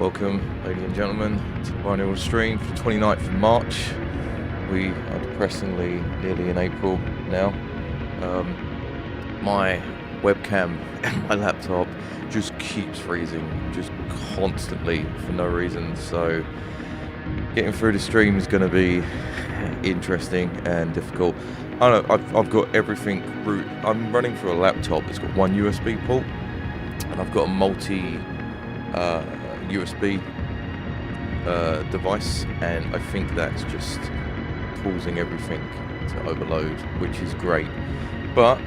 Welcome, ladies and gentlemen, to the binaural stream for the 29th of March. We are depressingly nearly in April now. My webcam and my laptop just keeps freezing, just constantly for no reason. So Getting through the stream is going to be interesting and difficult. I don't know, I've got everything root. I'm running through a laptop that's got one USB port, and I've got a multi USB device, and I think that's just causing everything to overload, which is great. But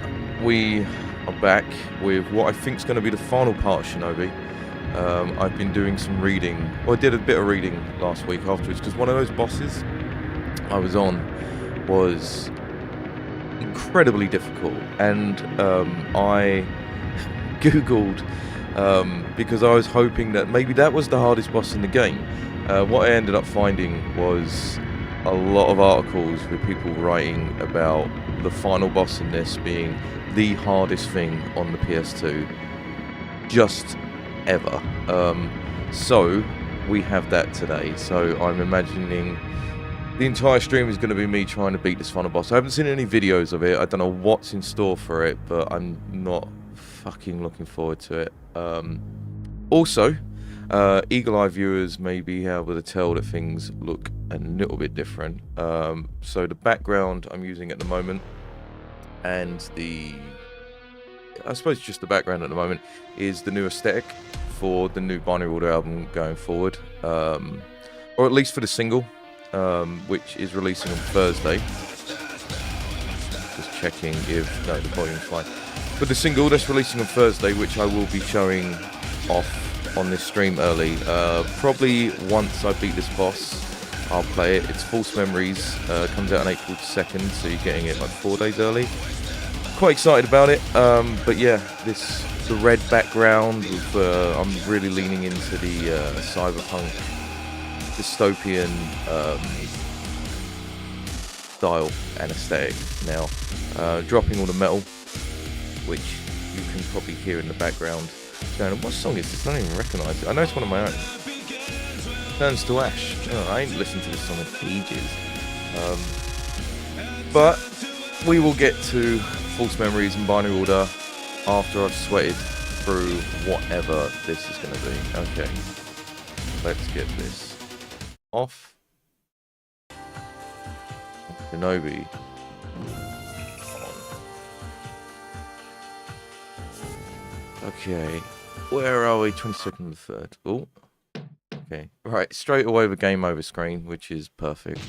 we are back with what I think is going to be the final part of Shinobi. I've been doing some reading. Well, I did a bit of reading last week afterwards, because one of those bosses I was on was incredibly difficult, and I googled because I was hoping that maybe that was the hardest boss in the game. What I ended up finding was a lot of articles with people writing about the final boss in this being the hardest thing on the PS2 just ever. So we have that today. So I'm imagining the entire stream is going to be me trying to beat this final boss. I haven't seen any videos of it. I don't know what's in store for it, but I'm not fucking looking forward to it. Also, eagle-eye viewers may be able to tell that things look a little bit different. So the background I'm using at the moment, and I suppose just the background at the moment, is the new aesthetic for the new Binary Order album going forward. Or at least for the single, which is releasing on Thursday. Just checking if, no, the volume's fine. But the single that's releasing on Thursday, which I will be showing off on this stream early. Probably once I beat this boss, I'll play it. It's False Memories, comes out on April 2nd, so you're getting it like 4 days early. Quite excited about it, but yeah, the red background, with, I'm really leaning into the cyberpunk, dystopian style and aesthetic now. Dropping all the metal, which you can probably hear in the background. Going, what song is this? I don't even recognise it. I know it's one of my own. Turns to Ash. Oh, I ain't listened to this song in ages. But we will get to False Memories and Binary Order after I've sweated through whatever this is going to be. Okay, let's get this off. Shinobi. Okay, where are we? 22nd of the 3rd. Oh, okay. Right, straight away the game over screen, which is perfect.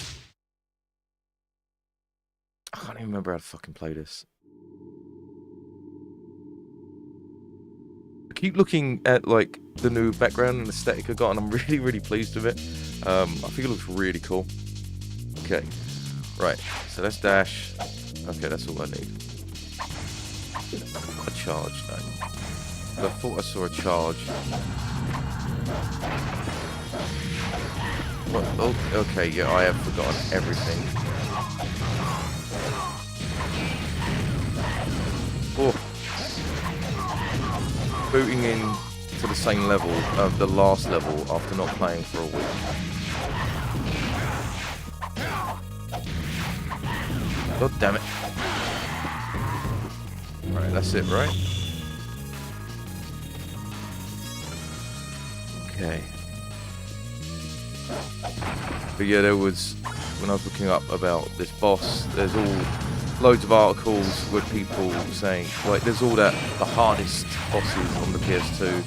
I can't even remember how to fucking play this. I keep looking at like the new background and aesthetic I got, and I'm really, really pleased with it. I think it looks really cool. Okay, right. So that's dash. Okay, that's all I need. A charge. No. I thought I saw a charge. What? Oh, okay. Yeah, I have forgotten everything. Oh. Booting in to the same level of the last level after not playing for a week. God damn it. Right, that's it, right? Okay. But yeah, there was, when I was looking up about this boss, there's all loads of articles with people saying, like, there's all that, the hardest bosses on the PS2,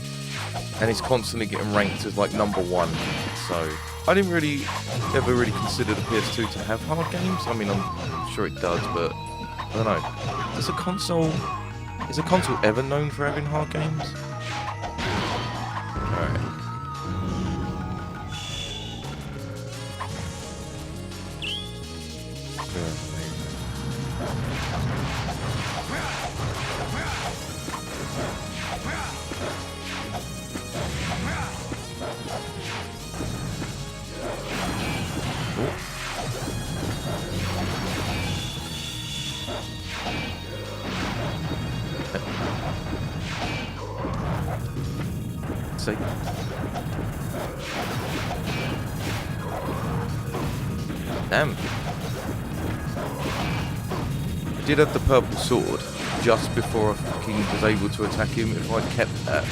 and it's constantly getting ranked as like #1. So I didn't really ever really consider the PS2 to have hard games. I mean, I'm sure it does, but I don't know. Is a console ever known for having hard games? Alright. Damn. I did have the purple sword just before I fucking was able to attack him. If I'd kept that.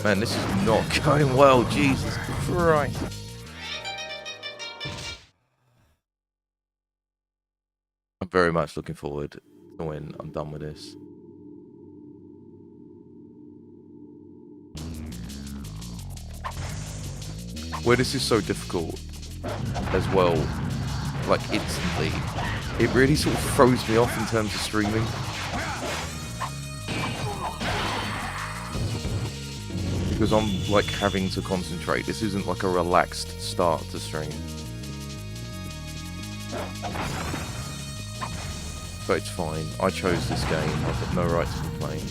Man, this is not going well. Jesus Christ. I'm very much looking forward to when I'm done with this. Where this is so difficult as well, like instantly, it really sort of throws me off in terms of streaming. Because I'm like having to concentrate. This isn't like a relaxed start to stream. But it's fine. I chose this game. I've got no right to complain.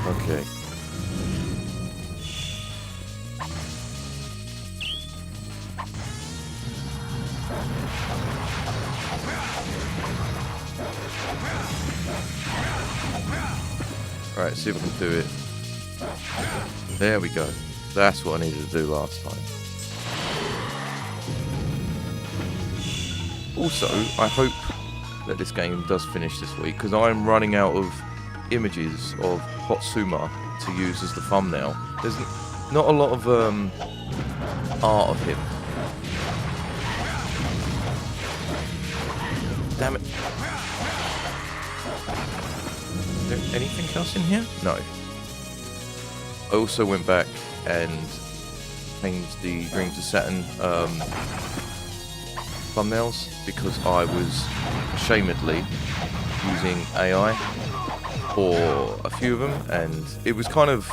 Okay. Alright, see if I can do it. There we go. That's what I needed to do last time. Also, I hope that this game does finish this week, because I'm running out of images of Hotsuma to use as the thumbnail. There's not a lot of art of him. Damn it. Is there anything else in here? No. I also went back and changed the Dreams of Saturn thumbnails because I was ashamedly using AI for a few of them, and it was kind of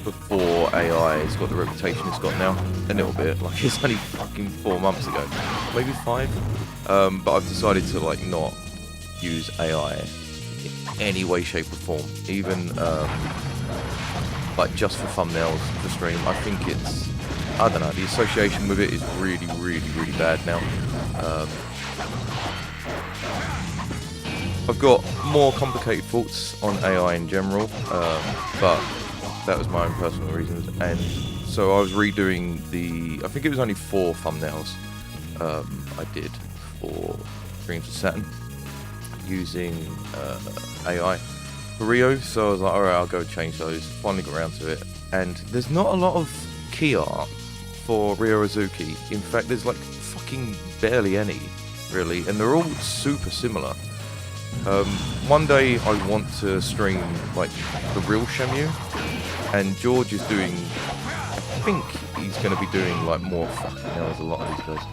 before AI has got the reputation it's got now. A little bit, like it's only fucking 4 months ago, maybe 5. But I've decided to like not use AI in any way, shape or form, even like just for thumbnails for stream. I think it's, I don't know, the association with it is really, really, really bad now. I've got more complicated thoughts on AI in general, but that was my own personal reasons. And so I was redoing I think it was only 4 thumbnails I did for Dreams of Saturn using AI for Rio. So I was like, alright, I'll go change those. Finally got around to it. And there's not a lot of key art for Rio Azuki. In fact, there's like fucking barely any, really. And they're all super similar. One day I want to stream like the real Shamu, and George is doing, I think he's going to be doing like more, fucking hell, there's a lot of these guys.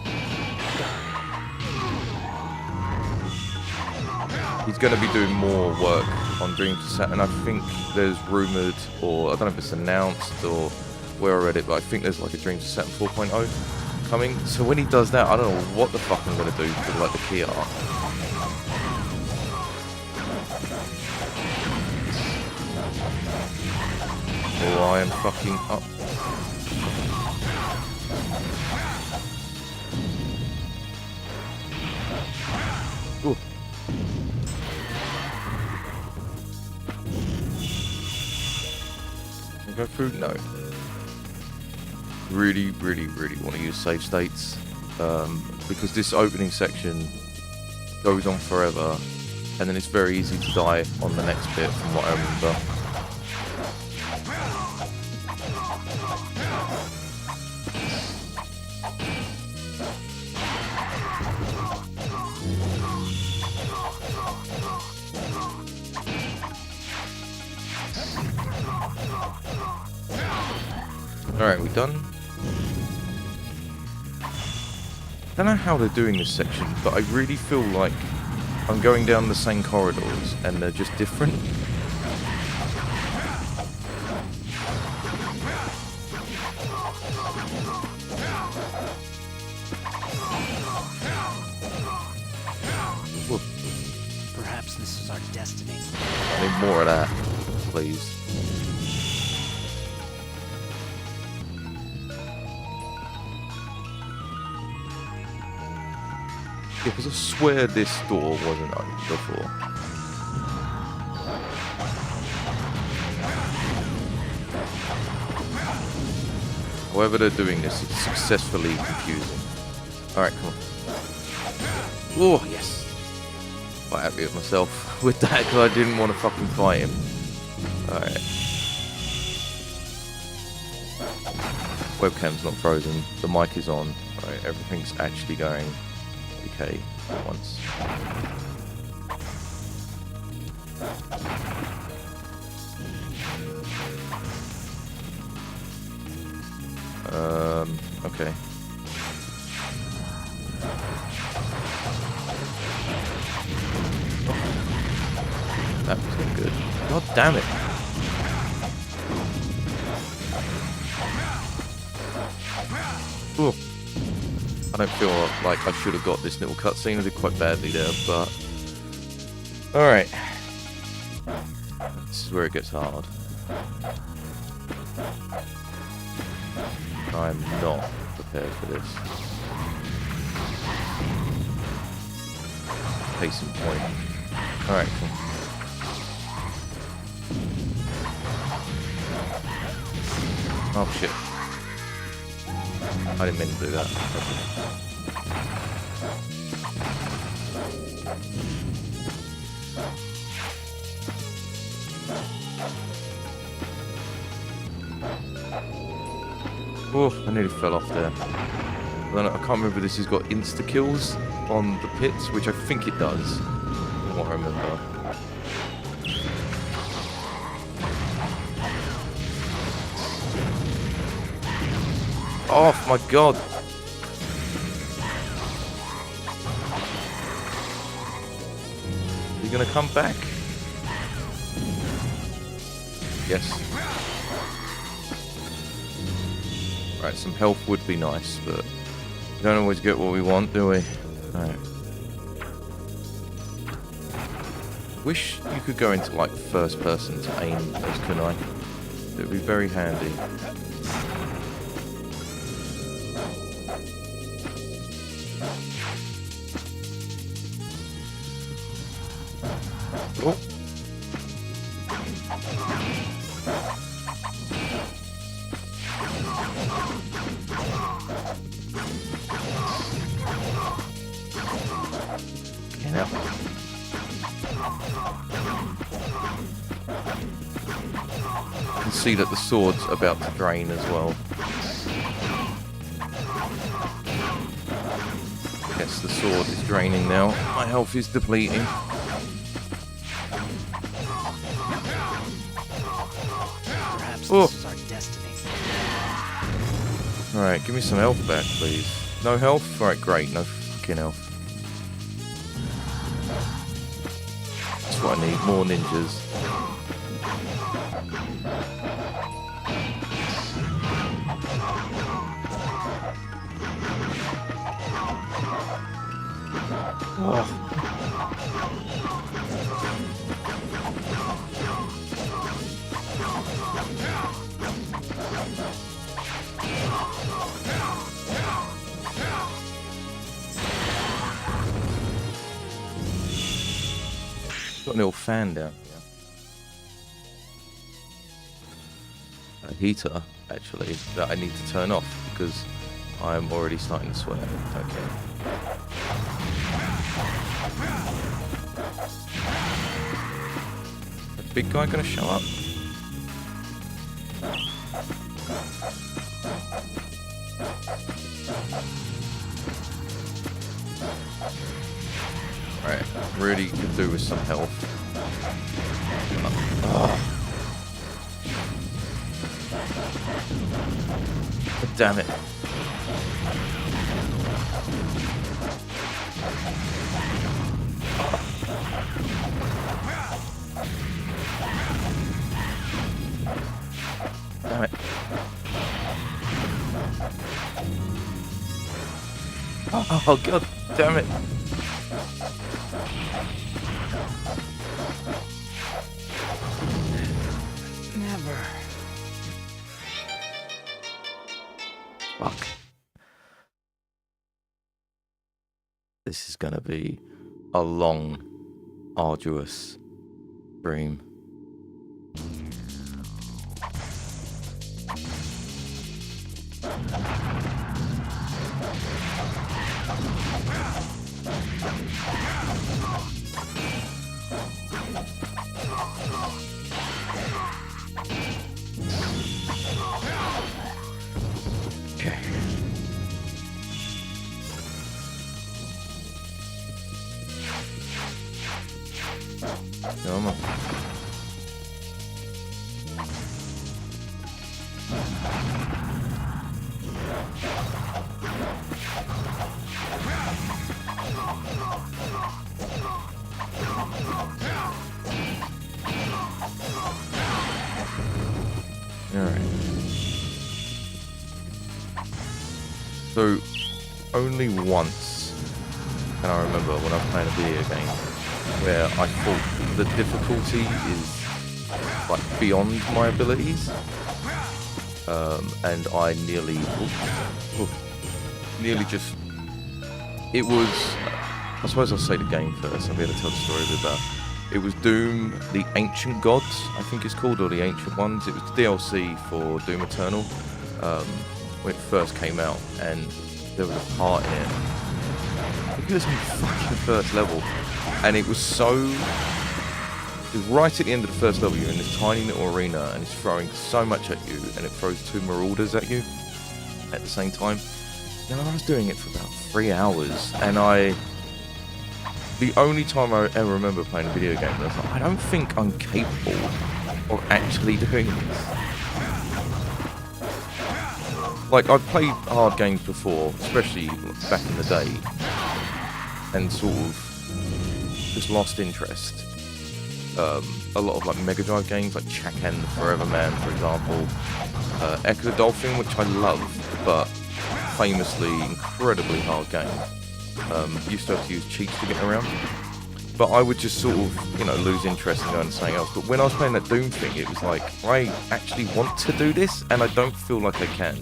He's going to be doing more work on Dreams of Saturn. I think there's rumoured, or I don't know if it's announced or where I read it, but I think there's like a Dreams of Saturn 4.0 coming. So when he does that, I don't know what the fuck I'm going to do for like the key art. Oh, I am fucking up. Ooh. Can I go through? No. Really, really, really want to use save states, because this opening section goes on forever, and then it's very easy to die on the next bit from what I remember. Alright, we done? I don't know how they're doing this section, but I really feel like I'm going down the same corridors and they're just different. Perhaps this is our destiny. I need more of that, please. Yeah, because I swear this door wasn't open before. However they're doing this, it's successfully confusing. Alright, come on. Oh, yes. Quite happy with myself with that because I didn't want to fucking fight him. Alright. Webcam's not frozen. The mic is on. Alright, everything's actually going okay at once. Okay. That was good. God damn it. Ooh. I don't feel like I should have got this little cutscene. I did quite badly there, but... Alright. This is where it gets hard. I'm not prepared for this. Case in point. Alright, cool. Oh shit. I didn't mean to do that. Oh, I nearly fell off there. I can't remember if this has got insta-kills on the pits, which I think it does, from what I remember. Oh my god! Are you gonna come back? Yes. Right, some health would be nice, but we don't always get what we want, do we? Alright. Wish you could go into, like, first person to aim as kunai. It would be very handy. Oh. Get out. You can see that the sword's about to drain as well. Yes, the sword is draining now. My health is depleting. This is our destiny. Alright, give me some health back, please. No health? Alright, great. No fucking health. That's what I need. More ninjas. Oh. Got a little fan down here. A heater, actually, that I need to turn off because I'm already starting to sweat. Okay. The big guy gonna show up? Right, really could do with some health. Damn it. Damn it. Oh god damn it. Never. Fuck. This is gonna be a long, arduous stream. Alright. So, only once can I remember when I was playing a video game where I thought the difficulty is like beyond my abilities. And I nearly just... It was... I suppose I'll say the game first. I'll be able to tell the story a bit about. It was Doom, the Ancient Gods, I think it's called, or the Ancient Ones. It was the DLC for Doom Eternal when it first came out, and there was a part in it. I think it was in the fucking first level, and it was so... It was right at the end of the first level. You're in this tiny little arena, and it's throwing so much at you, and it throws 2 Marauders at you at the same time. And I was doing it for about 3 hours, and the only time I ever remember playing a video game, I was like, I don't think I'm capable of actually doing this. Like, I've played hard games before, especially back in the day, and sort of just lost interest. A lot of like Mega Drive games, like Chakan the Forever Man, for example. Echo the Dolphin, which I love, but famously incredibly hard game. Used to have to use cheats to get around. But I would just sort of, you know, lose interest and go into something else. But when I was playing that Doom thing, it was like, I actually want to do this, and I don't feel like I can.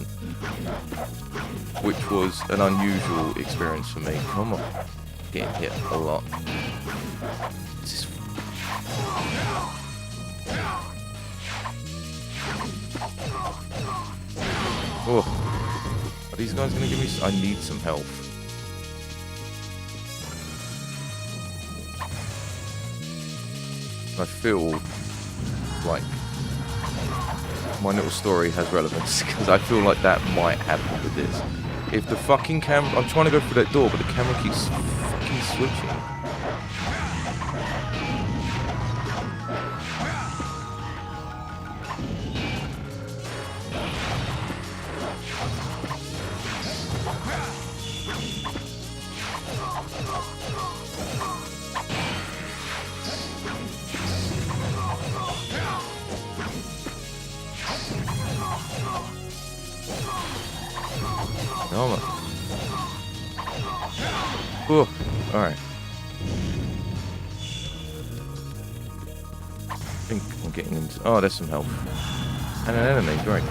Which was an unusual experience for me. Come on. Getting hit a lot. This is... Oh. Are these guys going to give me... I need some health. I feel like my little story has relevance, because I feel like that might happen with this. If the fucking camera... I'm trying to go through that door, but the camera keeps fucking switching. Oh, alright. I think I'm getting into... Oh, there's some health. And an enemy, great.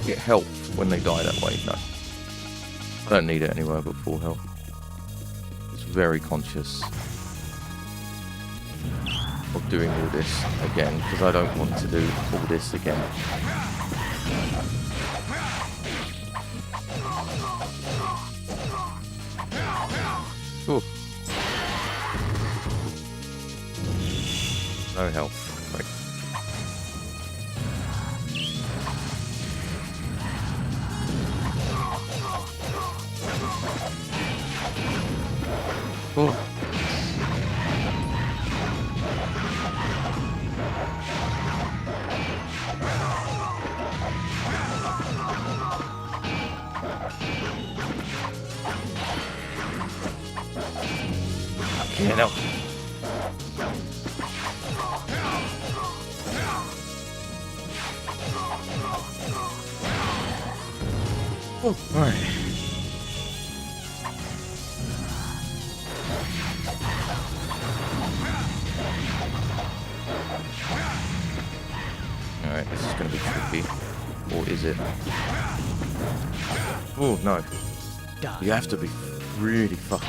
Get health when they die that way. No, I don't need it anyway. I've got full health. It's very conscious of doing all this again, because I don't want to do all this again. Ooh. No health. Right. Oh. Yeah, no. Oh, all right. Alright, this is going to be tricky. Or is it? Oh, no. You have to be really fucking...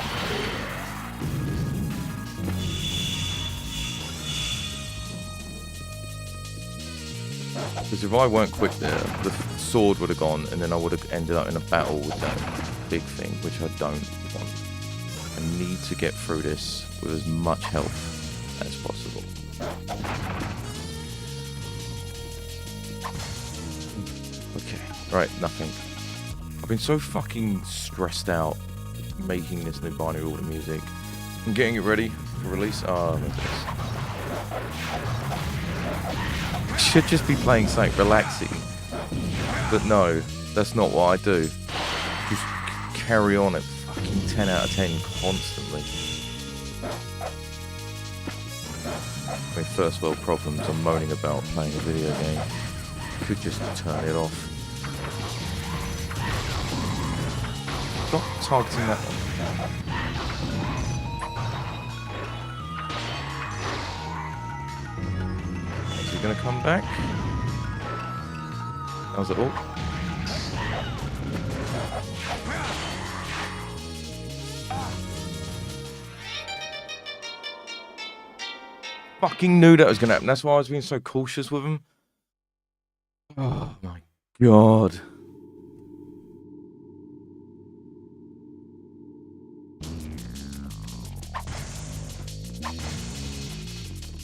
Because if I weren't quick there, the sword would have gone, and then I would have ended up in a battle with that big thing, which I don't want. I need to get through this with as much health as possible. Okay, right, nothing. I've been so fucking stressed out making this new binary order music and getting it ready for release. Oh my goodness. I should just be playing something relaxing. But no, that's not what I do. Just carry on at fucking 10 out of 10 constantly. I mean, first world problems I'm moaning about playing a video game. Could just turn it off. Stop targeting that one. Is he gonna come back? How's it all? Fucking knew that was gonna happen. That's why I was being so cautious with him. Oh my god.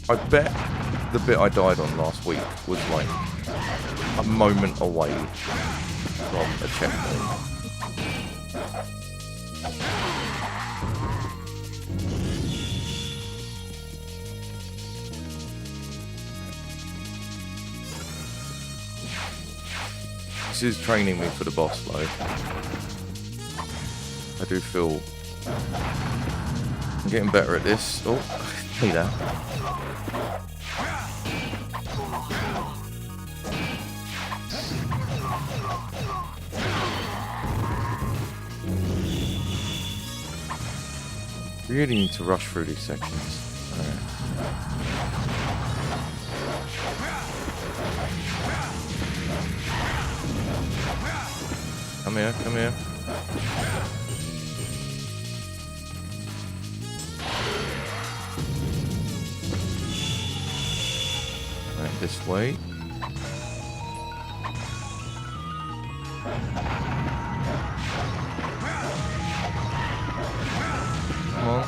I bet the bit I died on last week was like a moment away from a checkpoint. This is training me for the boss though. I do feel I'm getting better at this. Oh, see that. Really need to rush through these sections. Alright. Come here, come here. Right, this way. Come on.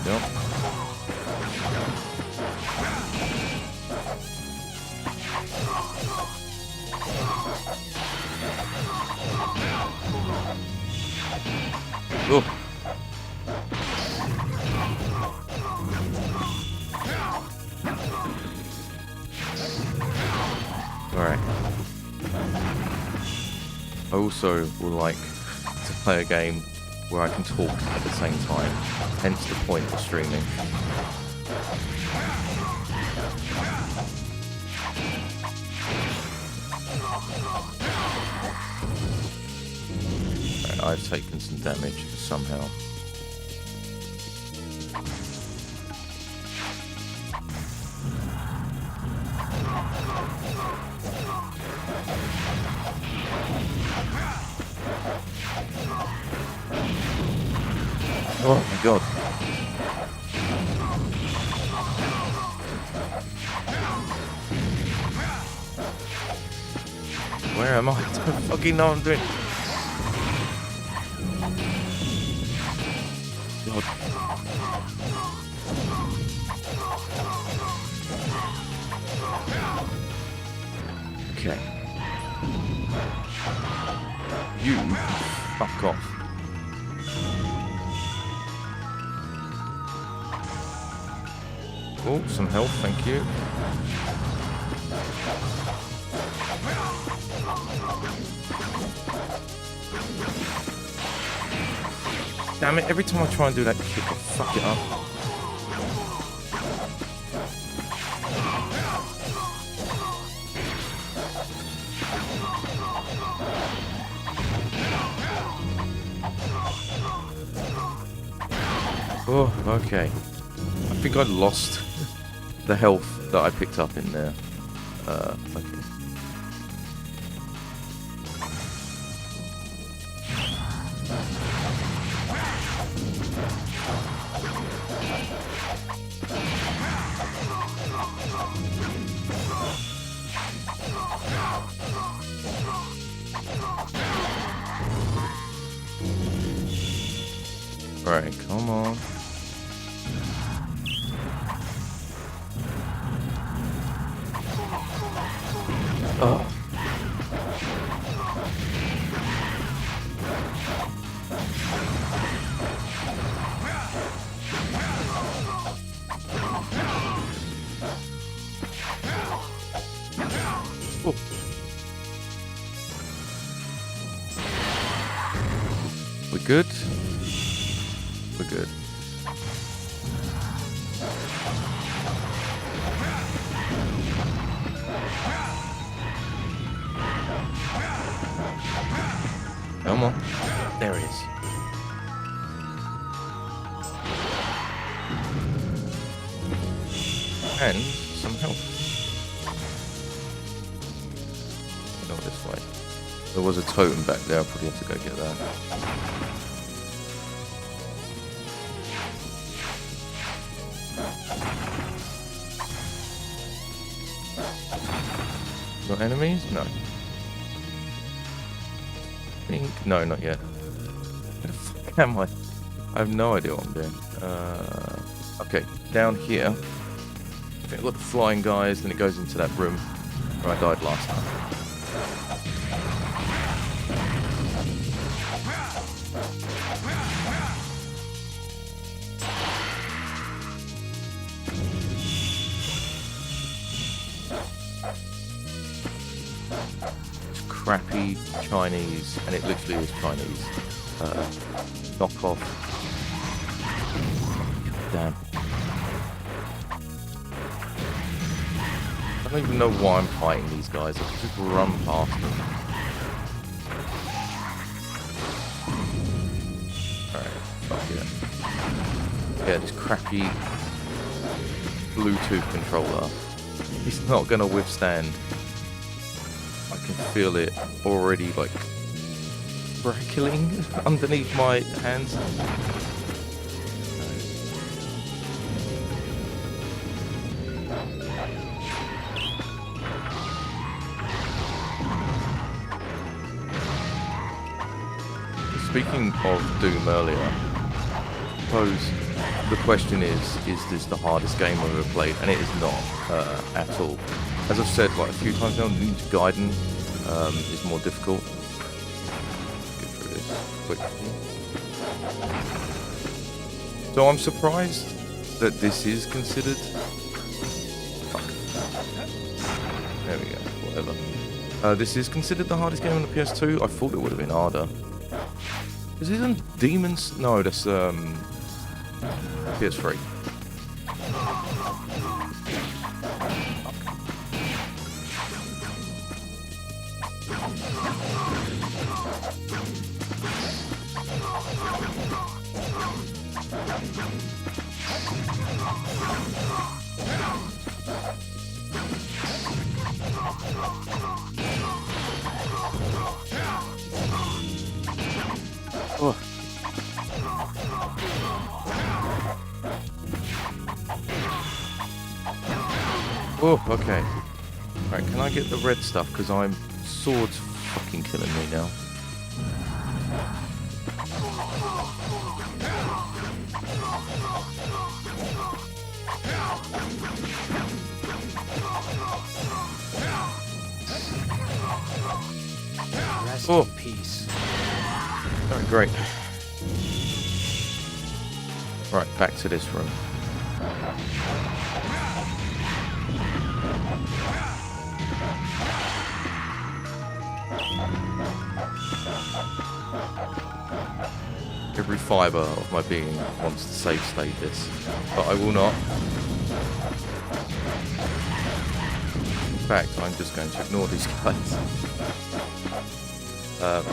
Yep. Oh. Alright. I also would like to play a game where I can talk at the same time, hence the point of streaming. Right, I've taken some damage somehow. Oh my god. Where am I? I don't fucking know what I'm doing. God. Okay. You fuck off. Oh, some health, thank you. Damn it, every time I try and do that kick, I fuck it up. Oh, okay. I think I lost the health that I picked up in there. Okay. Right, come on. Oh. Oh. We're good. We're good. Come on. There it is. And some health. Go this way. There was a totem back there. I'll probably have to go get that. Got enemies? No. No, not yet. Where the fuck am I? I have no idea what I'm doing. Okay, down here. I think I've got the flying guys, then it goes into that room where I died last time. Crappy Chinese, and it literally is Chinese knockoff. Damn. I don't even know why I'm fighting these guys. I could just run past them. Alright, fuck yeah. Yeah, this crappy Bluetooth controller. He's not gonna withstand. I can feel it already, like, crackling underneath my hands. Speaking of Doom earlier, I suppose the question is this the hardest game I've ever played? And it is not at all. As I've said like a few times now, Ninja Gaiden is more difficult. Get through this quickly. So I'm surprised that this is considered... Fuck. There we go, whatever. This is considered the hardest game on the PS2. I thought it would have been harder. Is this in Demons? No, that's PS3. Oh. Oh, okay. Right, can I get the red stuff? Because I'm sword's fucking killing me now. Rest Oh. in peace. Alright, great. Right, back to this room. Every fibre of my being wants to save state this, but I will not. In fact, I'm just going to ignore these guys. Right.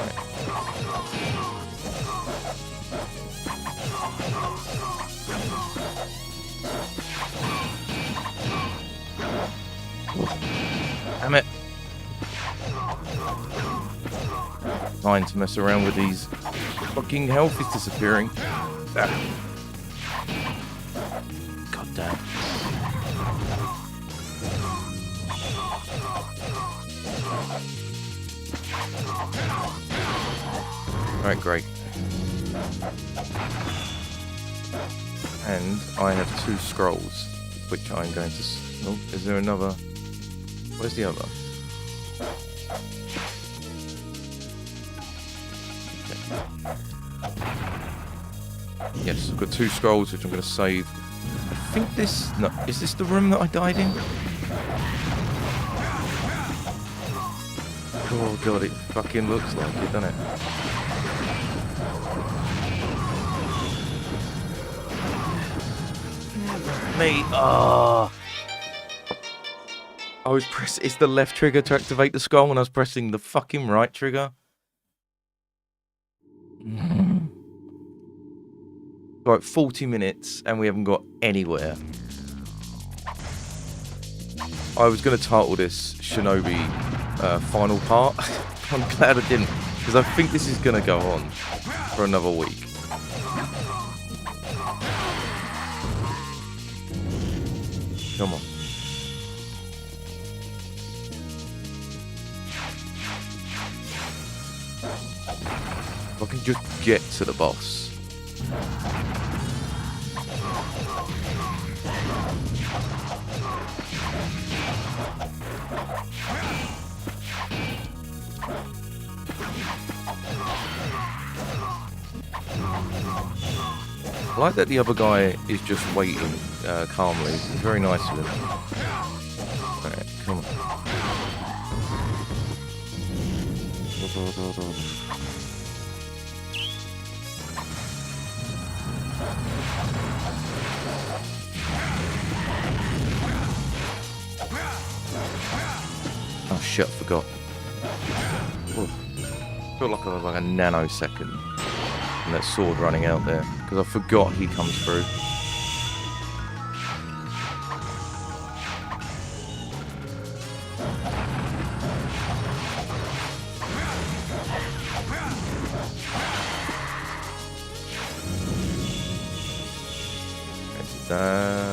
Damn it. Trying to mess around with these. Fucking health is disappearing. Ah. God damn. Alright, great. And I have 2 scrolls, which I'm going to... Oh, is there another? Where's the other? Okay. Yes, I've got 2 scrolls, which I'm going to save. I think this... No, is this the room that I died in? Oh god, it fucking looks like it, doesn't it? Me. Oh. I was it's the left trigger to activate the skull, and I was pressing the fucking right trigger. Right, 40 minutes, and we haven't got anywhere. I was going to title this Shinobi final part. I'm glad I didn't, because I think this is going to go on for another week. Come on. If I can just get to the boss. I like that the other guy is just waiting calmly. It's very nice of him. Alright, come on. Oh shit, I forgot. Oh. I feel like I was like a nanosecond and that sword running out there, because I forgot he comes through.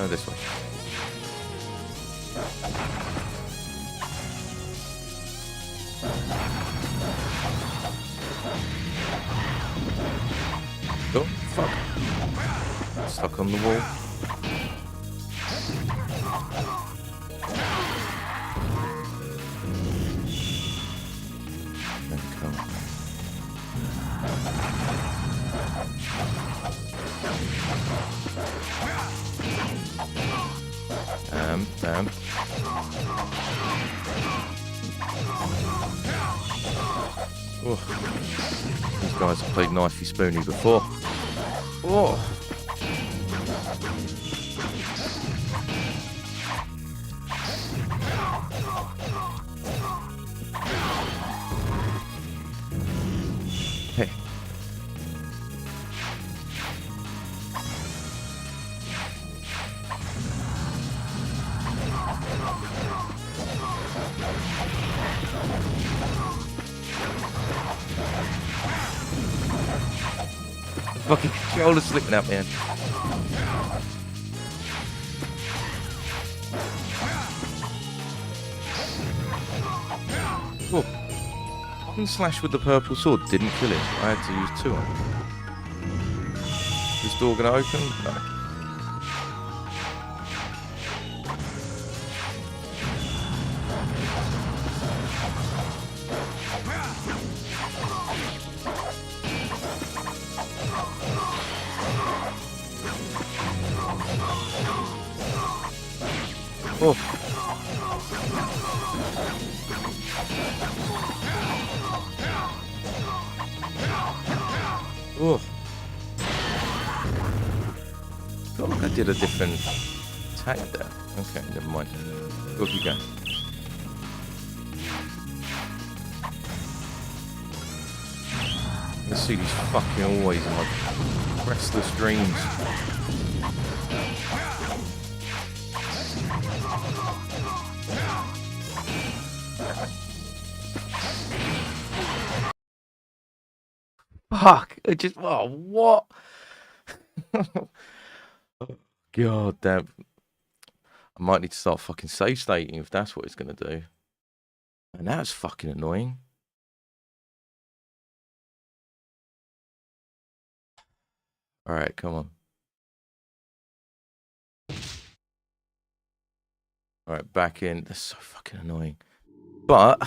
This way. Oh, fuck. Stuck on the wall. Damn. Oh. These guys have played Knifey Spoony before. Oh. Hey. Fucking controller's slipping out, man. Oh. One slash with the purple sword didn't kill him. I had to use 2 on him. Is this door gonna open? No. Oh. Oh. I feel like I did a different attack there. Okay, never mind. Off you go. I see these fucking always in my restless dreams. Fuck! It just... Oh, what? God damn. I might need to start fucking save stating if that's what it's gonna do. And that's fucking annoying. Alright, come on. Alright, back in. That's so fucking annoying. But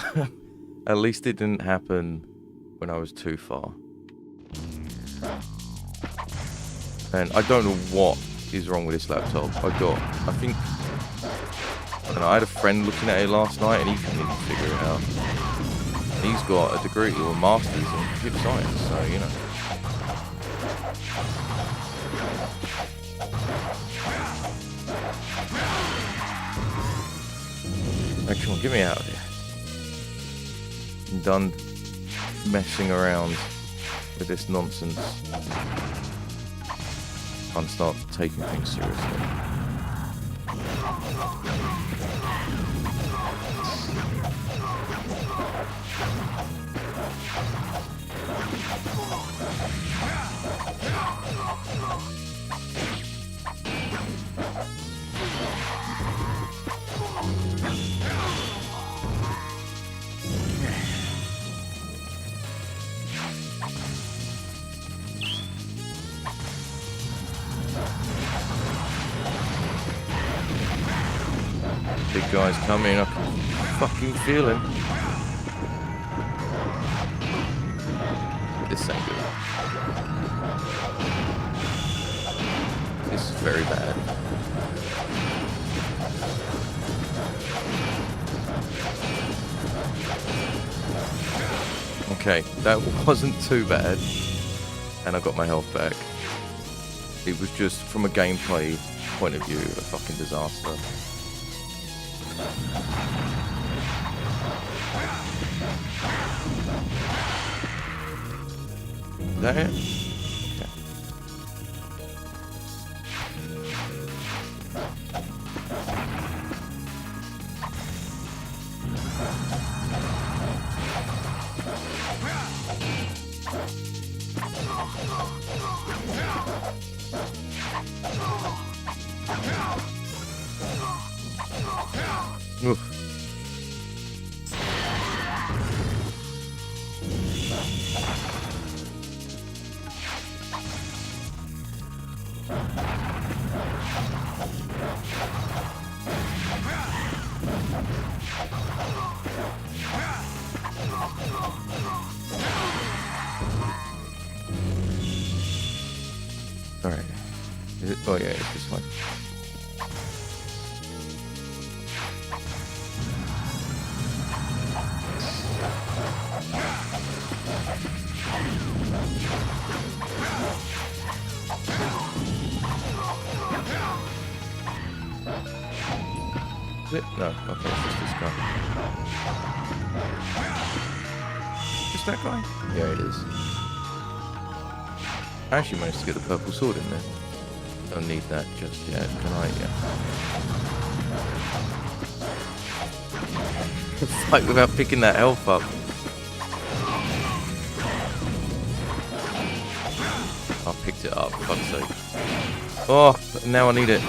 at least it didn't happen when I was too far. And I don't know what is wrong with this laptop. I think, I had a friend looking at it last night and he couldn't even figure it out. He's got a degree or a master's in computer science, so you know. Right, come on, get me out of here. I'm done messing around with this nonsense. And start taking things seriously. Big guy's coming, I can fucking feel him. This ain't good. This is very bad. Okay, that wasn't too bad. And I got my health back. It was just, from a gameplay point of view, a fucking disaster. Is that it? Okay. Oof. Alright. Is it? Oh yeah, it's this one. Is it? No. Okay, it's just this guy. Just that guy? Yeah, it is. I actually managed to get the purple sword in there. Don't need that just yet, can I? Yeah. Fight without picking that health up. I picked it up, for fuck's sake. Oh, now I need it.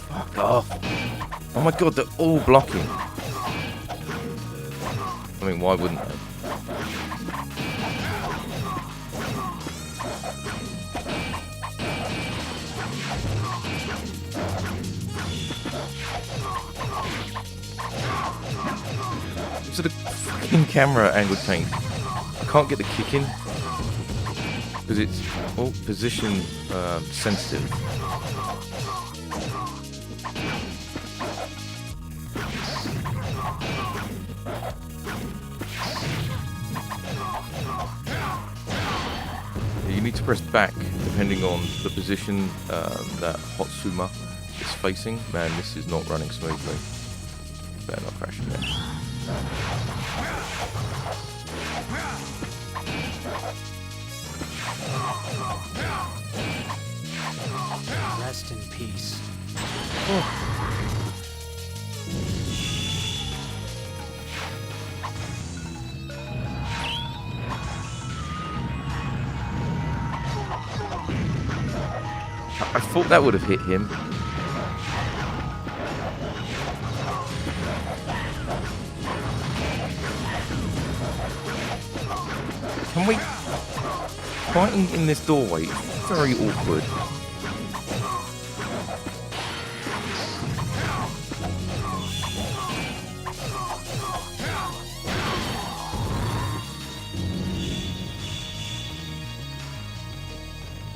Fuck off. Oh my god, they're all blocking. I mean, why wouldn't they? To the fucking camera angle change. I can't get the kick in because it's all position sensitive. You need to press back depending on the position that Hotsuma is facing. Man, this is not running smoothly. Better not crash again. Rest in peace. Oh. I thought that would have hit him. Can we? Fighting in this doorway is very awkward.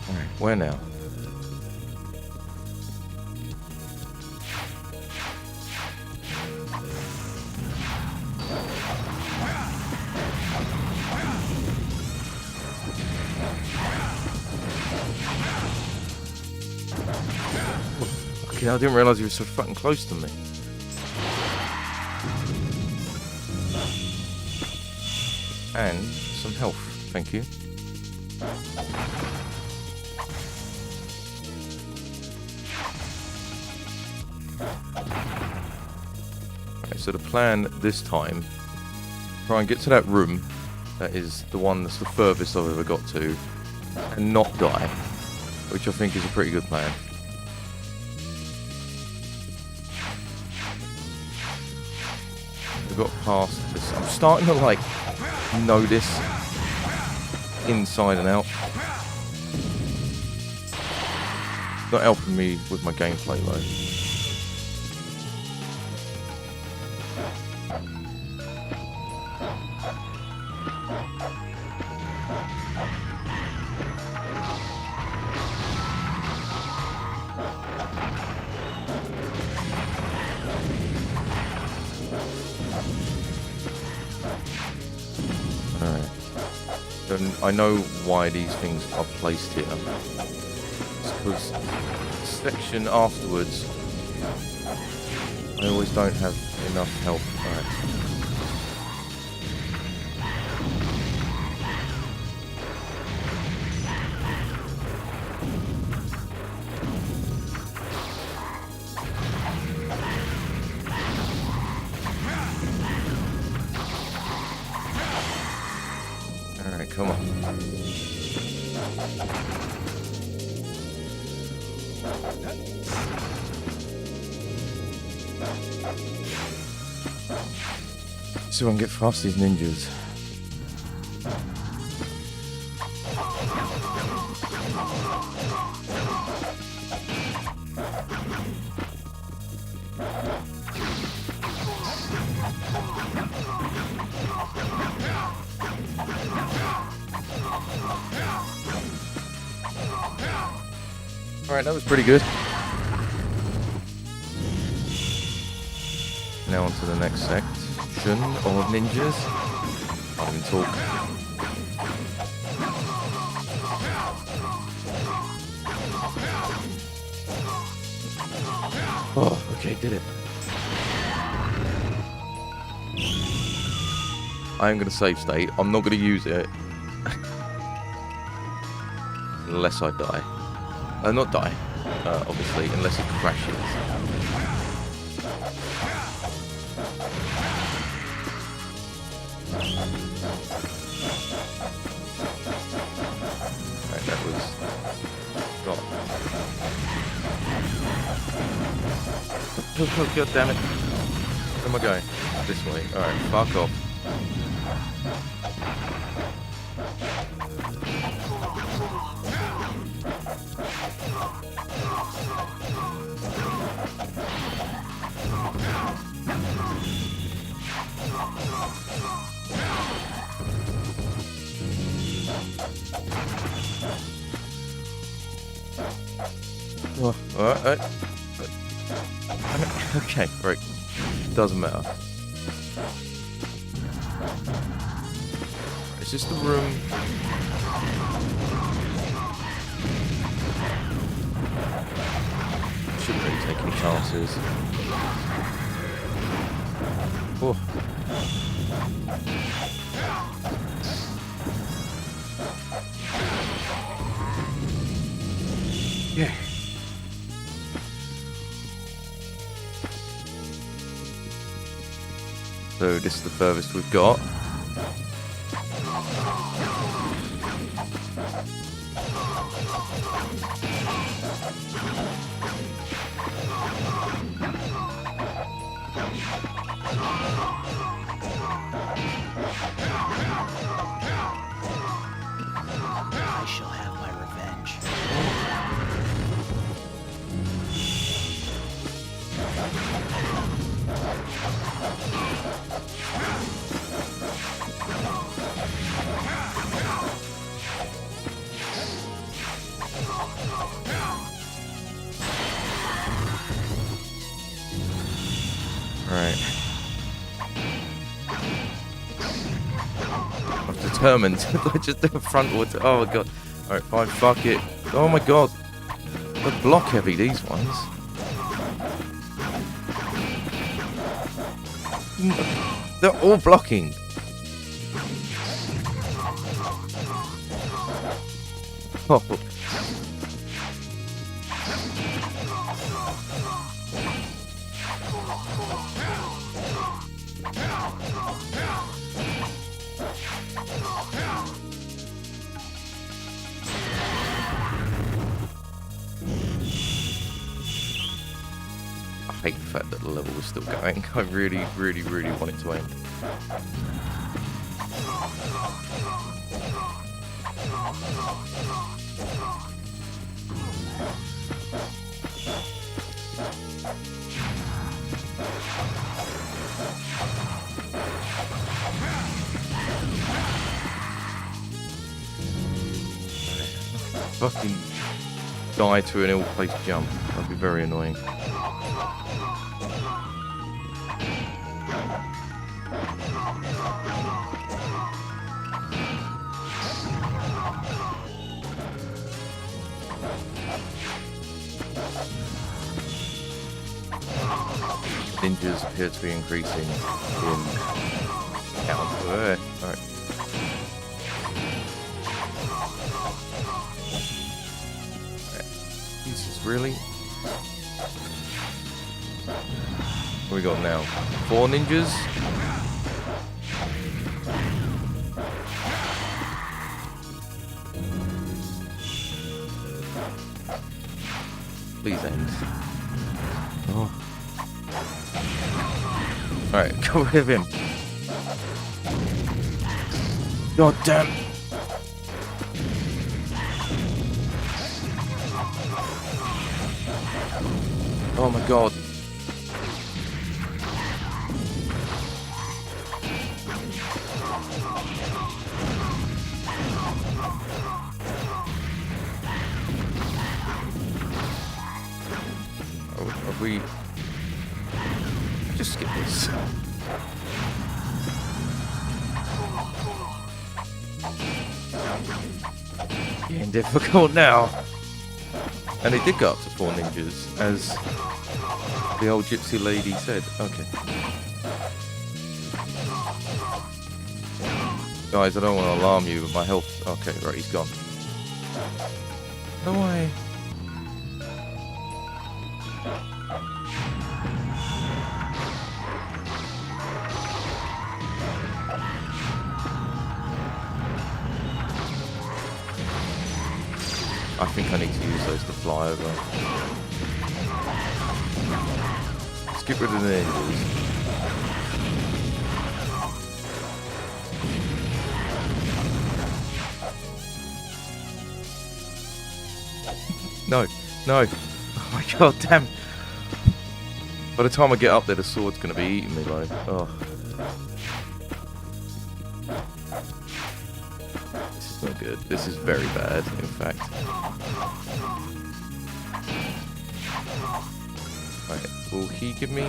Alright, where now? Okay, I didn't realise you were so fucking close to me. And some health, thank you. Okay, so the plan this time, try and get to that room that is the one that's the furthest I've ever got to, and not die, which I think is a pretty good plan. Got past this. I'm starting to like know this inside and out. Not helping me with my gameplay though. And I know why these things are placed here. It's because the section afterwards, I always don't have enough health. Alright, come on. So I can get past these ninjas. Alright, that was pretty good. Now on to the next section of ninjas. I can talk. Oh, okay, did it. I am going to save state. I'm not going to use it. Unless I die. Not die, obviously, unless it crashes. Right, that was... God. Oh, God damn it. Where am I going? This way. Alright, fuck off. Oh, okay, right. Doesn't matter. Is this the room? Shouldn't really take any chances. Oh. Yeah. So this is the furthest we've got. I determined. Like, just do a frontal. Oh my god. Alright, fine, fuck it. Oh my god. They're block heavy, these ones. They're all blocking. Oh. I hate the fact that the level was still going. I really, really, really want it to end. Fucking die to an ill-placed jump. That'd be very annoying. Ninjas appear to be increasing in count. Alright. Jesus, really? What we got now? 4 ninjas? Please end. Oh. Alright, go rid of him. God damn. Oh my god. Oh, have we... Just skip this. Getting difficult now. And it did go up to 4 ninjas, as the old gypsy lady said. Okay. Guys, I don't want to alarm you, but my health... Okay, right, he's gone. No way. I think I need to use those to fly over. Let's get rid of the ninjas. No, no. Oh my god, damn. By the time I get up there, the sword's going to be eating me, like. Oh. This is not good. This is very bad, in fact. Right, will he give me...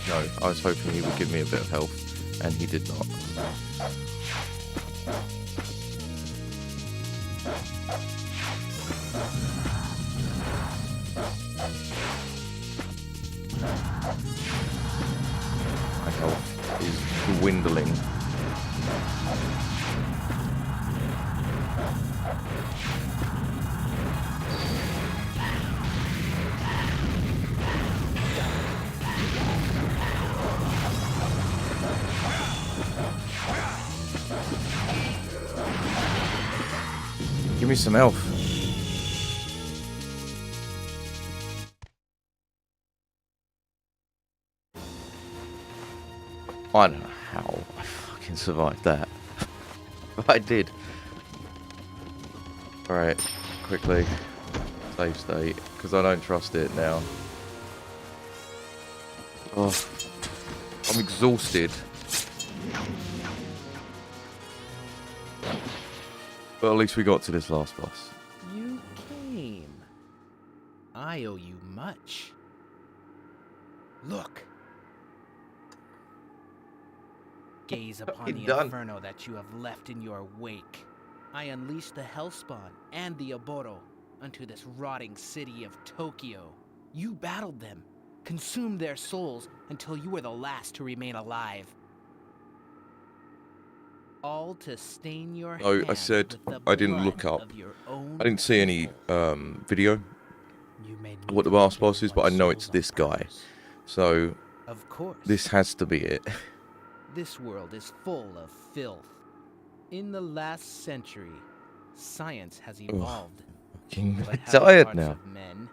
No, I was hoping he would give me a bit of health, and he did not. My health is dwindling. Give me some health. I don't know how I fucking survived that. But I did. Alright, quickly. Save state, because I don't trust it now. Oh, I'm exhausted. But at least we got to this last boss. You came. I owe you much. Look. gaze upon Fucking the done. inferno that you have left in your wake. I unleash the Hellspawn and the Oboro unto this rotting city of Tokyo. You battled them, consumed their souls until you were the last to remain alive. All to stain your Oh, I hands said with the I didn't blood look up. of your own I didn't see any people. video You made of me what the the last victim boss of is, my but I know souls it's on this guy. purpose. So Of course. this has to be it. This world is full of filth. In the last century, science has evolved. Fucking but have the tired hearts now. of men.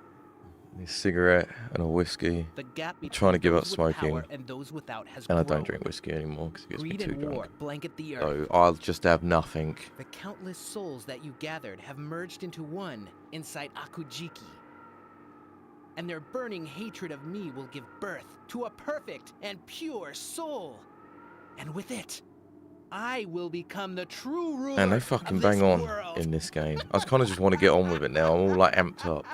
A cigarette and a whiskey. The gap between Trying to give up those with power smoking. and those without has And I grown. don't drink whiskey anymore because it gets me Greed too and war drunk. blanket the earth. So I'll just have nothing. The countless souls that you gathered have merged into one inside Akujiki. And their burning hatred of me will give birth to a perfect and pure soul. And with it, I will become the true ruler And they fucking of this bang on world. in this game. I kind of just want to get on with it now. I'm all like amped up.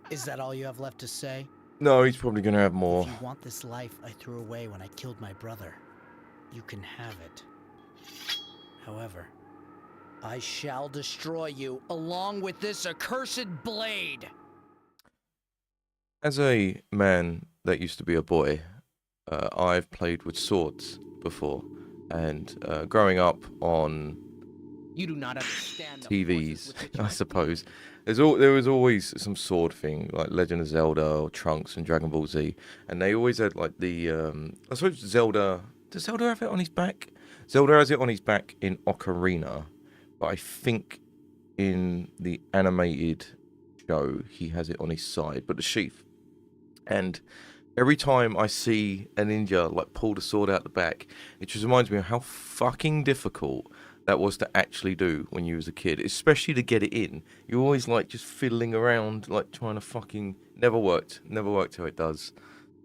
Is that all you have left to say? No, he's probably going to have more. If you want this life I threw away when I killed my brother, you can have it. However, I shall destroy you along with this accursed blade. As a man that used to be a boy, I've played with swords before. And growing up on You do not understand the TVs, forces with which you I are suppose, there was always some sword thing, like Legend of Zelda or Trunks and Dragon Ball Z. And they always had like the, I suppose Zelda, does Zelda have it on his back? Zelda has it on his back in Ocarina, but I think in the animated show, he has it on his side, but the sheath. And every time I see a ninja like pull the sword out the back, it just reminds me of how fucking difficult that was to actually do when you was a kid, especially to get it in. You're always like just fiddling around, like trying to fucking never worked how it does.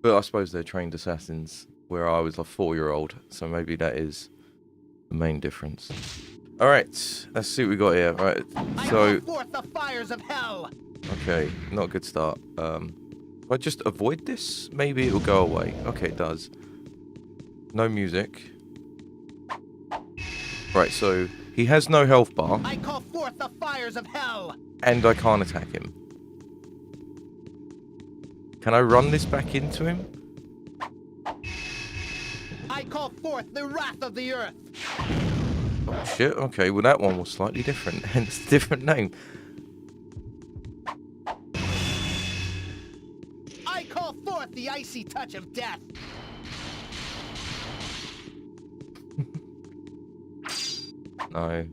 But I suppose they're trained assassins, where I was a 4-year-old, so maybe that is the main difference. All right, let's see what we got here. Right, so forth the fires of hell. okay, not a good start. If I just avoid this, maybe it will go away. Okay, it does. No music. Right, so he has no health bar, I call forth the fires of hell. and I can't attack him. Can I run this back into him? I call forth the wrath of the earth. Oh shit, okay, well that one was slightly different, hence different name. I call forth the icy touch of death. No.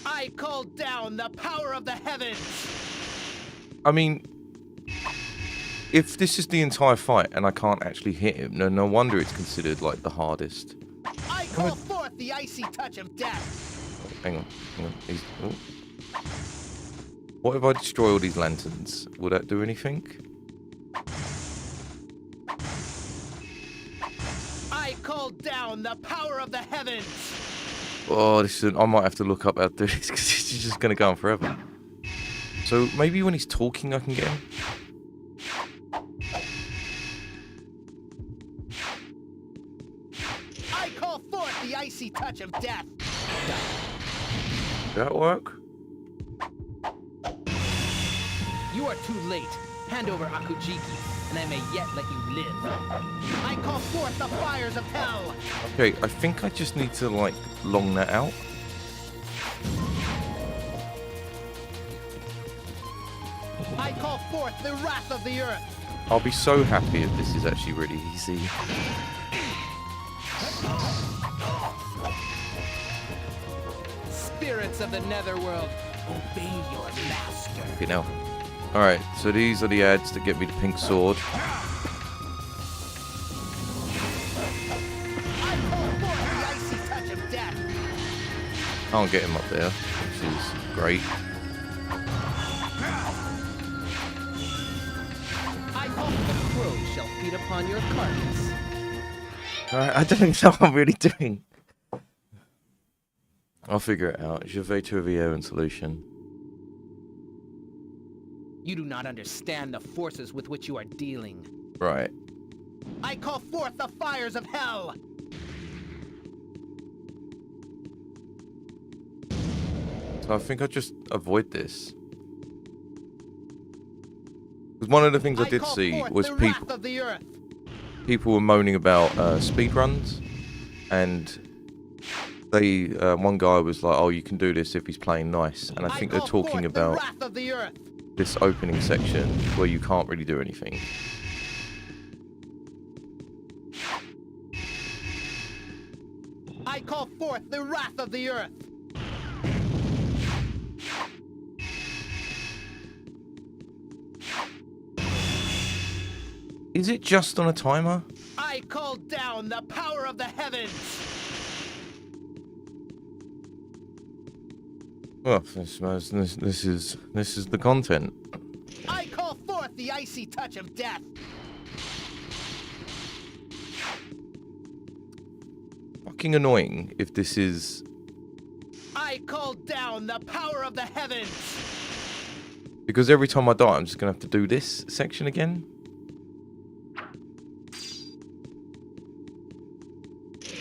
I call down the power of the heavens. I mean, if this is the entire fight and I can't actually hit him, no wonder it's considered like the hardest. I call forth the icy touch of death. Oh, hang on. Oh. What if I destroy all these lanterns? Will that do anything? I call down the power of the heavens. Oh, I might have to look up how to do this because it's just going to go on forever. So maybe when he's talking I can get him? I call forth the icy touch of death. Did that work? You are too late. Hand over Akujiki, and I may yet let you live. I call forth the fires of hell. Okay, I think I just need to, like, long that out. I call forth the wrath of the earth. I'll be so happy if this is actually really easy. Spirits of the netherworld, obey your master. Okay, now. Alright, so these are the ads that get me the pink sword. I call forth the icy touch of death. Can't get him up there, which is great. I call the crows shall feed upon your carcass. Alright, I don't know what I'm really doing. I'll figure it out. Je vais trouver une solution. You do not understand the forces with which you are dealing. Right. I call forth the fires of hell. So I think I just avoid this. Because one of the things I did see was people were moaning about speedruns, and they one guy was like, "Oh, you can do this if he's playing nice," and I think they're talking about this opening section where you can't really do anything. I call forth the wrath of the earth. Is it just on a timer? I call down the power of the heavens. Well, this is the content. I call forth the icy touch of death. Fucking annoying if this is. I call down the power of the heavens. Because every time I die, I'm just gonna have to do this section again.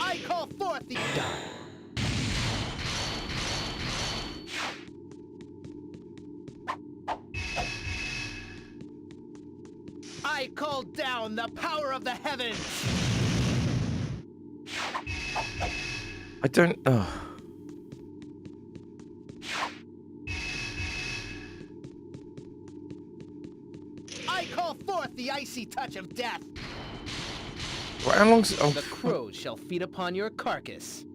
I call forth the. I call down the power of the heavens. I don't. I call forth the icy touch of death. Well, how long's? Oh, The crows shall feed upon your carcass.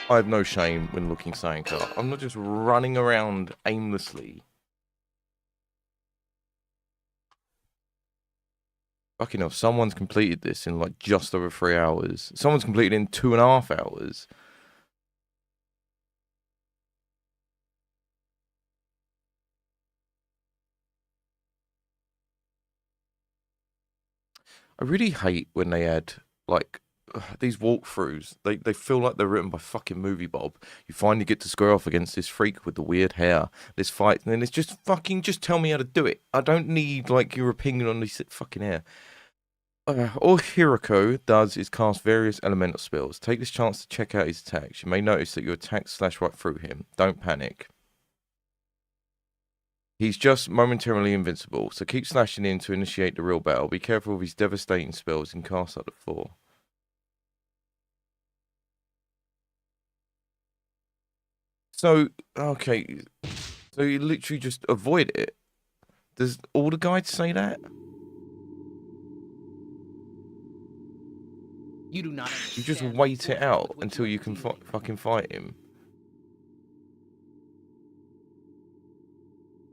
I have no shame when looking Sanka. I'm not just running around aimlessly. Fucking hell, someone's completed this in like just over 3 hours. Someone's completed in 2.5 hours. I really hate when they add, like, these walkthroughs. They feel like they're written by fucking Movie Bob. You finally get to square off against this freak with the weird hair, this fight, and then it's just fucking, just tell me how to do it. I don't need, like, your opinion on this fucking hair. All Hiroko does is cast various elemental spells. Take this chance to check out his attacks. You may notice that your attacks slash right through him. Don't panic. He's just momentarily invincible, so keep slashing in to initiate the real battle. Be careful of his devastating spells and cast up to 4. So, okay. So you literally just avoid it. Does all the guides say that? You do not. You just wait it out until you can fucking fight him.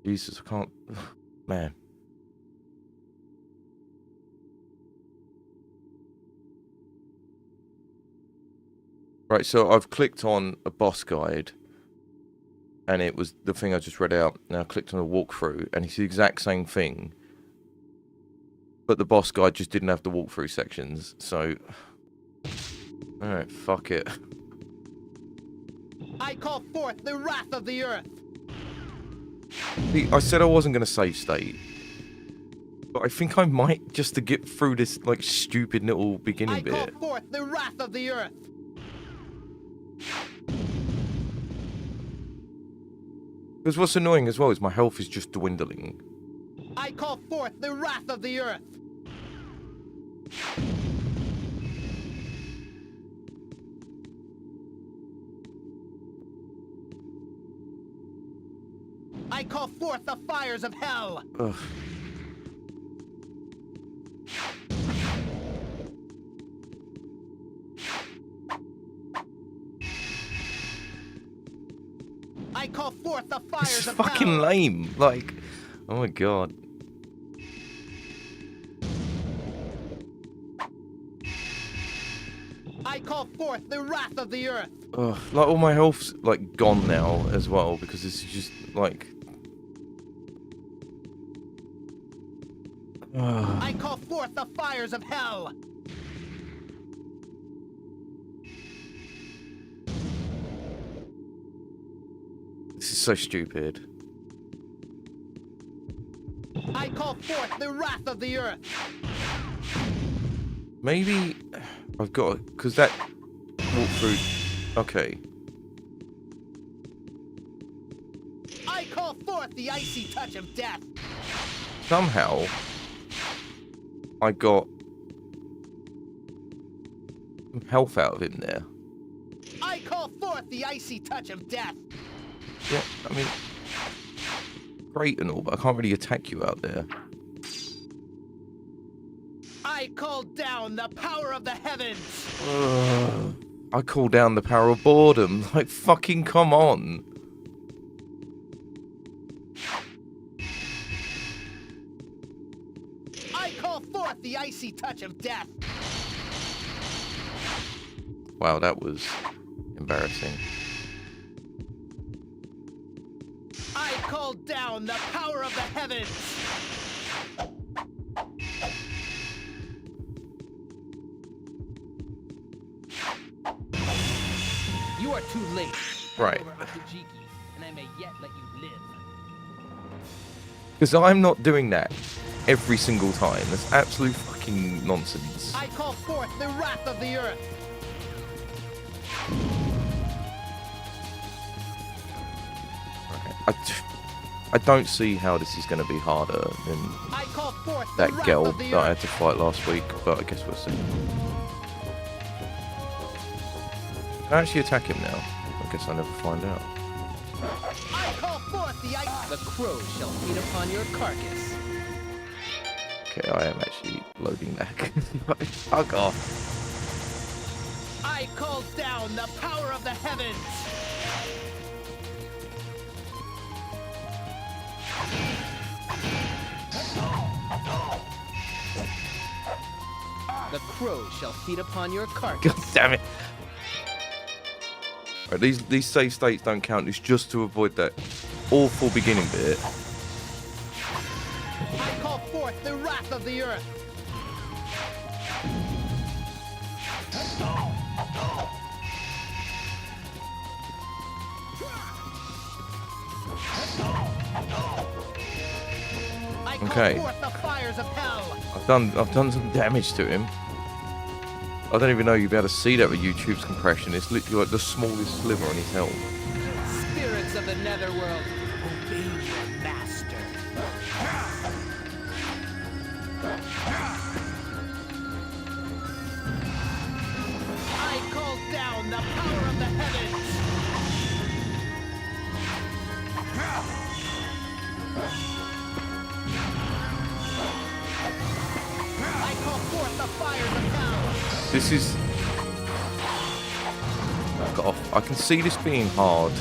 Jesus, I can't. Man. Right, so I've clicked on a boss guide, and it was the thing I just read out. Now I clicked on a walkthrough, and it's the exact same thing, but the boss guide just didn't have the walkthrough sections, so. Alright, fuck it. I call forth the wrath of the earth. See, I said I wasn't going to save state, but I think I might just to get through this, like, stupid little beginning bit. I call forth the wrath of the earth. Because what's annoying as well is my health is just dwindling. I call forth the wrath of the earth. I call forth the fires of hell. Ugh. I call forth the fires This is of fucking hell. lame. Like, oh my god. I call forth the wrath of the earth. Ugh. Like, all my health's, like, gone now as well, because this is just, like... I call forth the fires of hell. This is so stupid. I call forth the wrath of the earth. Maybe I've got... Because that walkthrough Okay. I call forth the icy touch of death. Somehow, I got some health out of him there. I call forth the icy touch of death. Yeah, I mean, great and all, but I can't really attack you out there. I call down the power of the heavens. I call down the power of boredom. Like, fucking come on. I call forth the icy touch of death. Wow, that was embarrassing. I call down the power of the heavens. You are too late. Right. Over Akujiki, and I may yet let you live. Because I'm not doing that every single time. That's absolute fucking nonsense. I call forth the wrath of the earth. I don't see how this is going to be harder than I call forth that the wrath girl of the that I earth. had to fight last week, but I guess we'll see. Can I actually attack him now? I guess I'll never find out. I call forth the ice. The crows shall feed upon your carcass. Okay, I am actually loading back. Fuck off. I call down the power of the heavens. The crows shall feed upon your carcass. God damn it. Right, these save states don't count. It's just to avoid that awful beginning bit. I call forth the wrath of the earth. I call Okay. forth the fires of hell. I've done some damage to him. I don't even know you'd be able to see that with YouTube's compression. It's literally like the smallest sliver on his health. Spirits of the netherworld, obey your master. I call down the power of the heavens. I call forth the fires of hell. This is... Fuck off. I can see this being hard.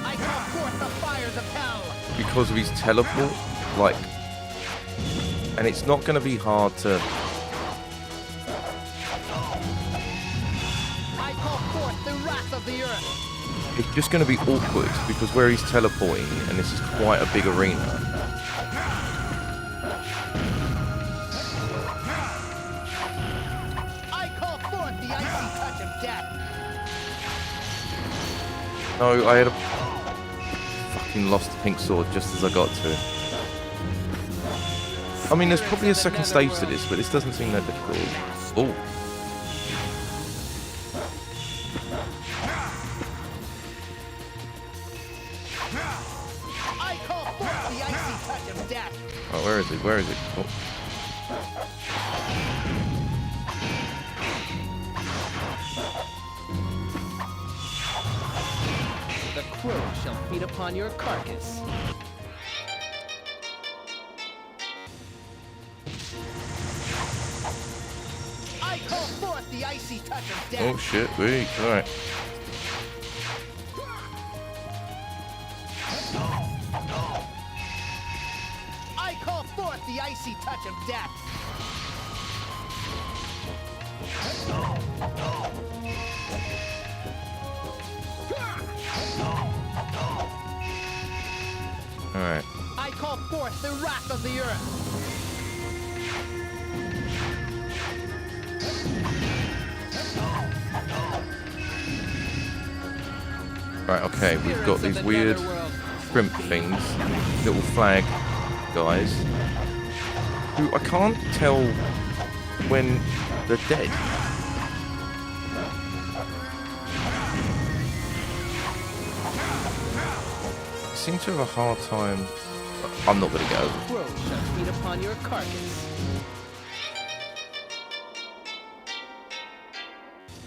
I call forth the fires of hell. Because of his teleport. Like... And it's not going to be hard to... I call forth the wrath of the earth. It's just going to be awkward because where he's teleporting, and this is quite a big arena. I call forth the icy touch of death. No, I had a... Fucking lost the pink sword just as I got to it. I mean, there's probably a second stage to this, but this doesn't seem that difficult. Oh. I call forth the icy touch of death. Oh, where is it? Where is it? Oh. The crow shall feed upon your carcass. I call forth the icy touch of death. Oh shit, wait, alright. I call forth the icy touch of death. Alright. I call forth the wrath of the earth. Right, okay, we've got these weird shrimp things, little flag guys, who I can't tell when they're dead. I seem to have a hard time. I'm not gonna go. Crow shall feed upon your carcass.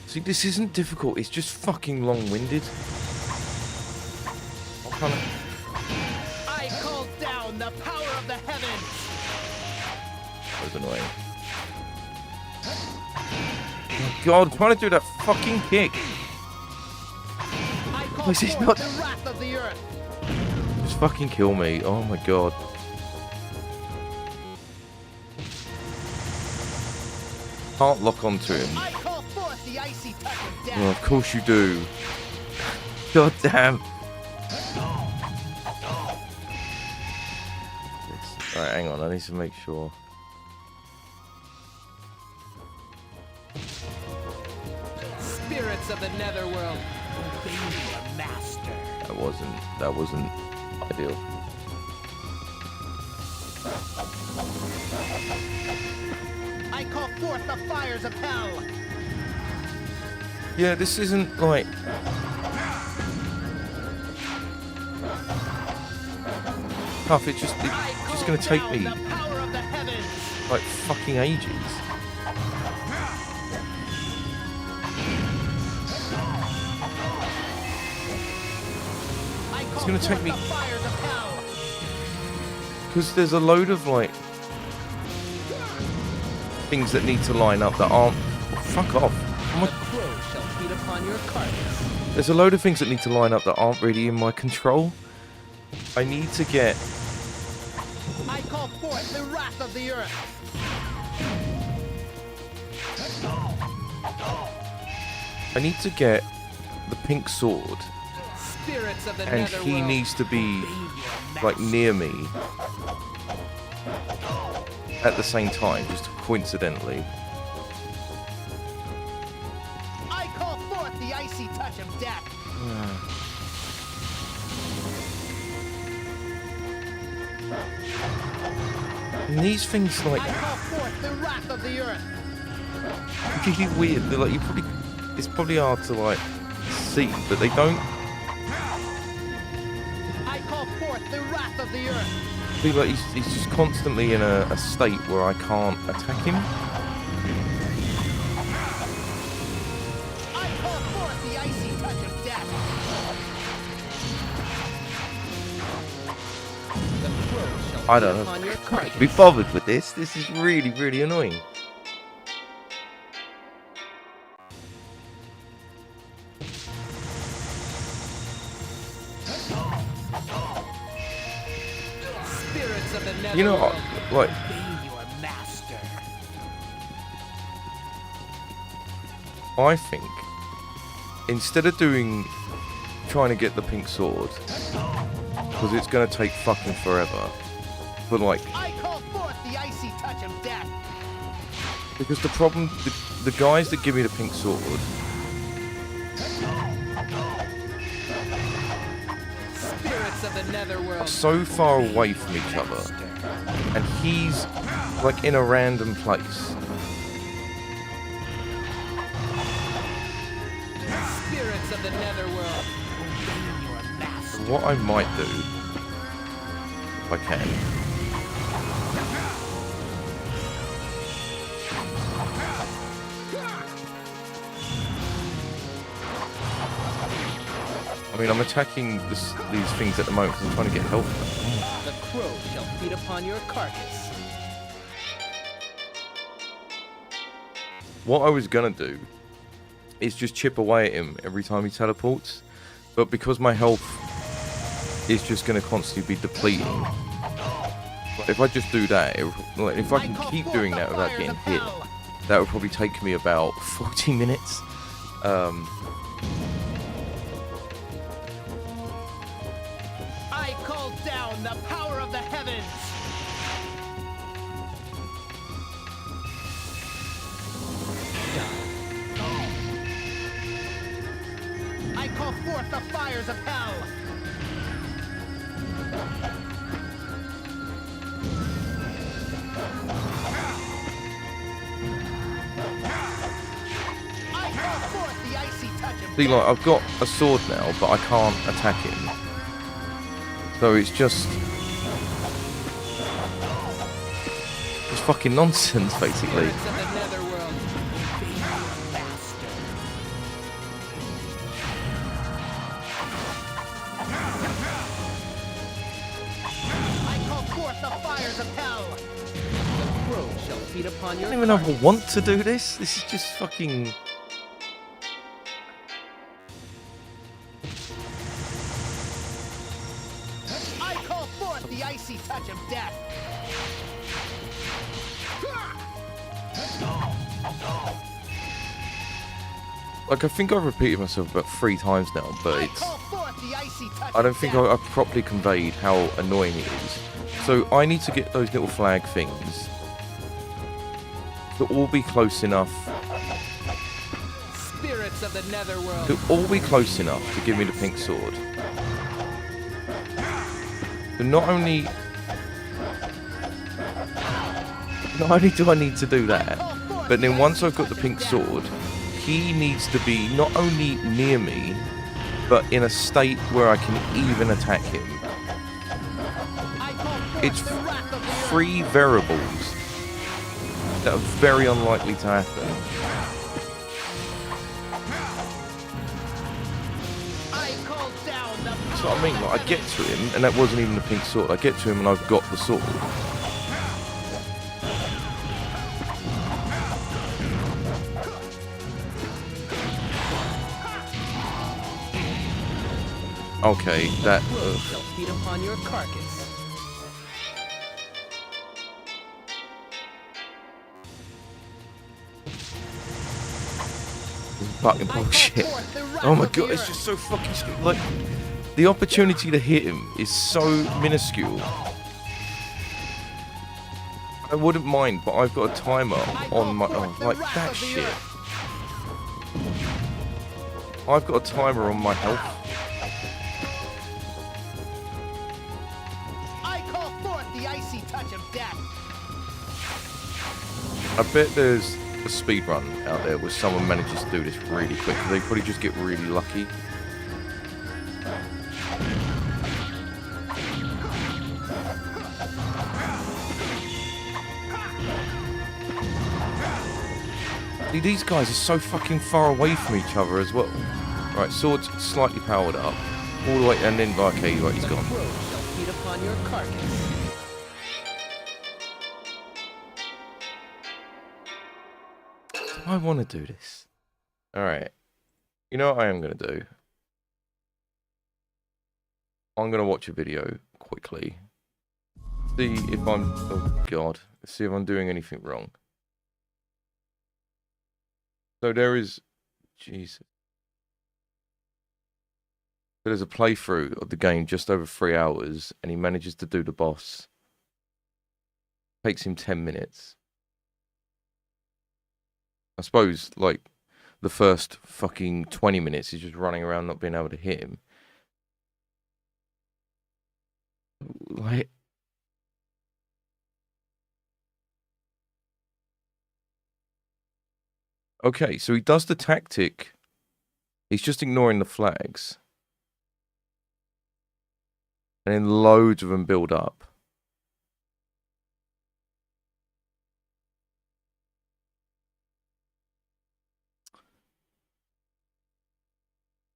See, this isn't difficult. It's just fucking long-winded. I call down the power of the heavens. That was annoying. Oh God, I'm trying to do that fucking kick. I call This is forth not- the wrath of the earth. Just fucking kill me. Oh my God. Can't lock onto him. I call forth the icy touch of death. Oh, of course you do. God damn. Alright, hang on. I need to make sure. Spirits of the netherworld, obey your master. That wasn't ideal. I call forth the fires of hell. Yeah, this isn't like... Tough, it's just gonna take me The power of the heavens. like fucking ages. It's gonna take me- The fires of hell. Because there's a load of like things that need to line up that aren't... Oh, fuck off. Oh my... The crow shall feed upon your carcass. There's a load of things that need to line up that aren't really in my control. I need to get... I call forth the wrath of the earth. I need to get the pink sword, Spirits of the and netherworld, he needs to be obey your like master. near me at the same time, just coincidentally. I call forth the icy touch of death. And these things like I call forth the wrath of the earth. really weird. They're like it's probably hard to like see, but they don't I call forth the wrath of the earth. feel like he's just constantly in a state where I can't attack him. I call forth the icy touch of death. The crow shall I feed don't upon know. your I can't carcass. be bothered with this. This is really, really annoying. Spirits of the netherworld, You know what? Like, obey your master. I think instead of trying to get the pink sword, because it's gonna take fucking forever, but like, I call forth the icy touch of death. because the problem, the guys that give me the pink sword, Spirits of the netherworld, are so far away from each other, and he's like in a random place. spirits of the netherworld, obey your master. What I might do, if I can, I mean, I'm attacking these things at the moment because I'm trying to get help. The crow shall feed upon your carcass. What I was gonna do is just chip away at him every time he teleports, but because my health is just gonna constantly be depleting, if I just do that, like, if I can keep doing that without getting hit, that would probably take me about 40 minutes. I call down the power of the heavens. I call forth the fires of hell. See, like, I've got a sword now, but I can't attack him. So it's just fucking nonsense, basically. Spirits of the netherworld, obey your master. I call forth the fires of hell. The crow shall feed upon I your don't even know if I carcass. want to do this. This is just fucking... I call forth the icy touch of death. Like, I think I've repeated myself about 3 times now, but I it's... call forth the icy touch I don't of think death. I've properly conveyed how annoying it is. So I need to get those little flag things to all be close enough. Spirits of the netherworld. To all be close enough to give me the pink sword. So not only do I need to do that, but then once I've got the pink sword, he needs to be not only near me, but in a state where I can even attack him. I call forth It's the wrath of the earth. 3 variables that are very unlikely to happen. I call down the That's what I mean. Like, I get to him, and that wasn't even the pink sword. I get to him, and I've got the sword. Okay, that... crow shall feed upon your carcass. fucking I call bullshit. forth the wrath Oh my of the god, it's earth. just so fucking stupid. Like, the opportunity to hit him is so minuscule. I wouldn't mind, but I've got a timer on my... Oh, like, that shit. I've got a timer on my health. I call forth the icy touch of death. I bet there's a speed run out there where someone manages to do this really quick. They probably just get really lucky. See, these guys are so fucking far away from each other as well. Right, sword's slightly powered up. All the way, and then, okay, right, he's The gone. crow shall feed upon your carcass. I want to do this. Alright. You know what I am going to do? I'm going to watch a video quickly. See if I'm... Oh, God. See if I'm doing anything wrong. So there is... Jesus. There's a playthrough of the game just over 3 hours, and he manages to do the boss. Takes him 10 minutes. I suppose, like, the first fucking 20 minutes is just running around not being able to hit him. Like... Okay, so he does the tactic. He's just ignoring the flags. And then loads of them build up.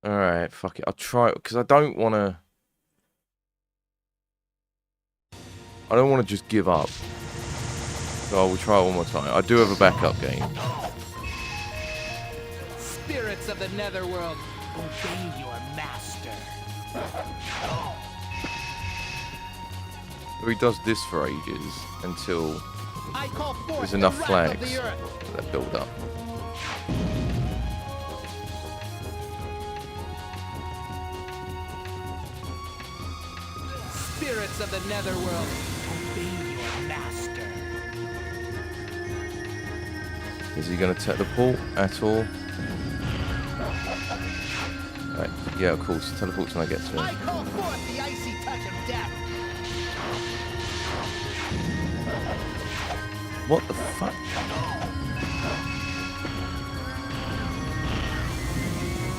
Alright, fuck it. I'll try it, because I don't want to... I don't want to just give up. So I will try it one more time. I do have a backup game. Spirits of the netherworld, obey your master. So he does this for ages, until I call forth there's the enough wrath of flags the earth. that build up. Spirits of the netherworld, obey your master. Is he going to teleport at all? Right, yeah, of course. Teleports when I get to I him. call forth the icy touch of death. What the fuck?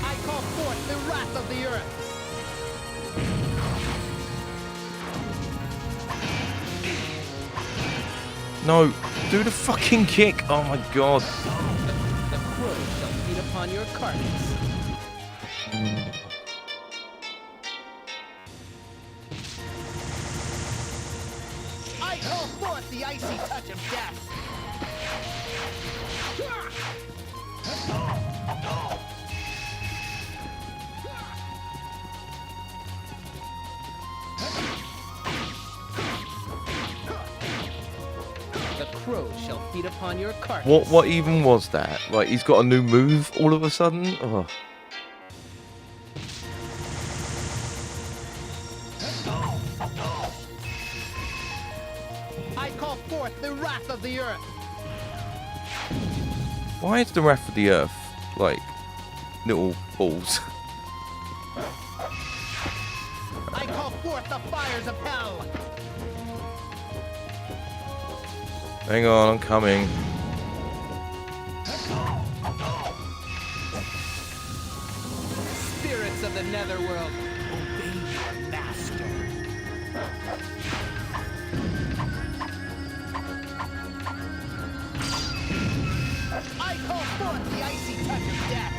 I call the earth. No, do the fucking kick. Oh my god. The crow shall feed upon your carcass. I call forth the icy touch of death. The crow shall feed upon your carcass. What even was that? Like, he's got a new move all of a sudden? Oh. I call forth the wrath of the earth. Why is the Wrath of the Earth, like, little balls? I call forth the fires of hell. Hang on, I'm coming. Spirits of the netherworld, obey your master. I call forth the icy touch of death.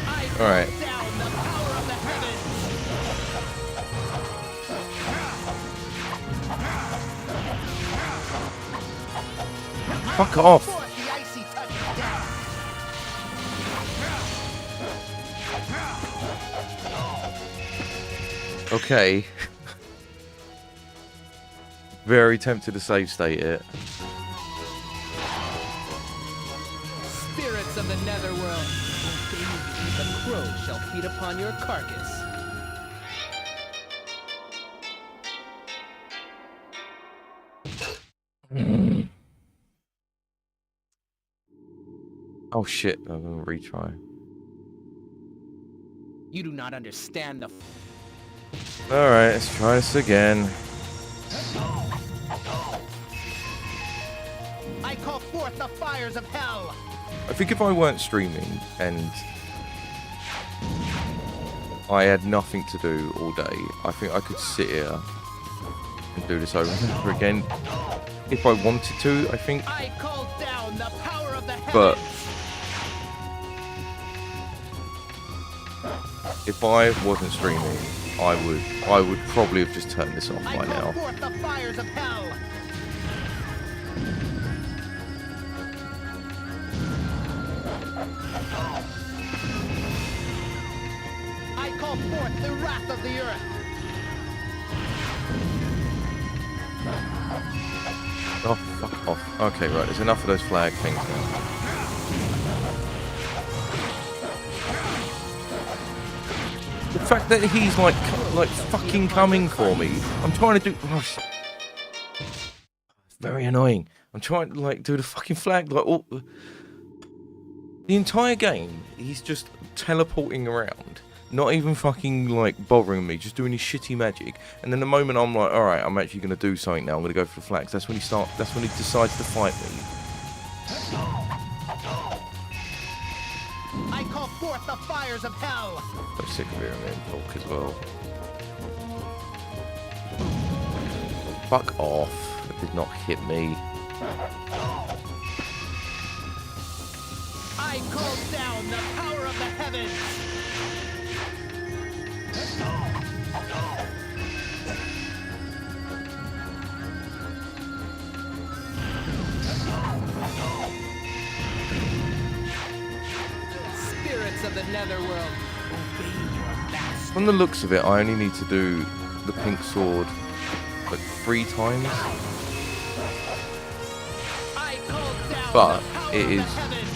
I call Alright. down the power of the heavens. Fuck off. Forth the icy touch of death. Okay. Very tempted to save state it. Spirits of the netherworld, obey me. The crow shall feed upon your carcass. Oh shit, I'm gonna retry. You do not understand the Alright, let's try this again. I call forth the fires of hell. I think if I weren't streaming and I had nothing to do all day, I think I could sit here and do this over and over again. If I wanted to, I think. I call down the power of the heavens. But if I wasn't streaming, I would probably have just turned this off I by call now. forth the fires of hell. I call forth the wrath of the earth. Oh, fuck off. Okay, right, there's enough of those flag things now. The fact that he's like fucking coming for me. I'm trying to do. Oh, it's very annoying. I'm trying to like do the fucking flag like all. The entire game, he's just teleporting around, not even fucking like bothering me, just doing his shitty magic. And then the moment I'm like, all right, I'm actually gonna do something now. I'm gonna go for the flags. That's when he decides to fight me. I call forth the fires of hell. I'm sick of hearing him talk as well. Fuck off. That did not hit me. I call down the power of the heavens. Spirits of the netherworld, obey your master. From the looks of it, I only need to do the pink sword like 3 times. I call down But the power it of the is heavens.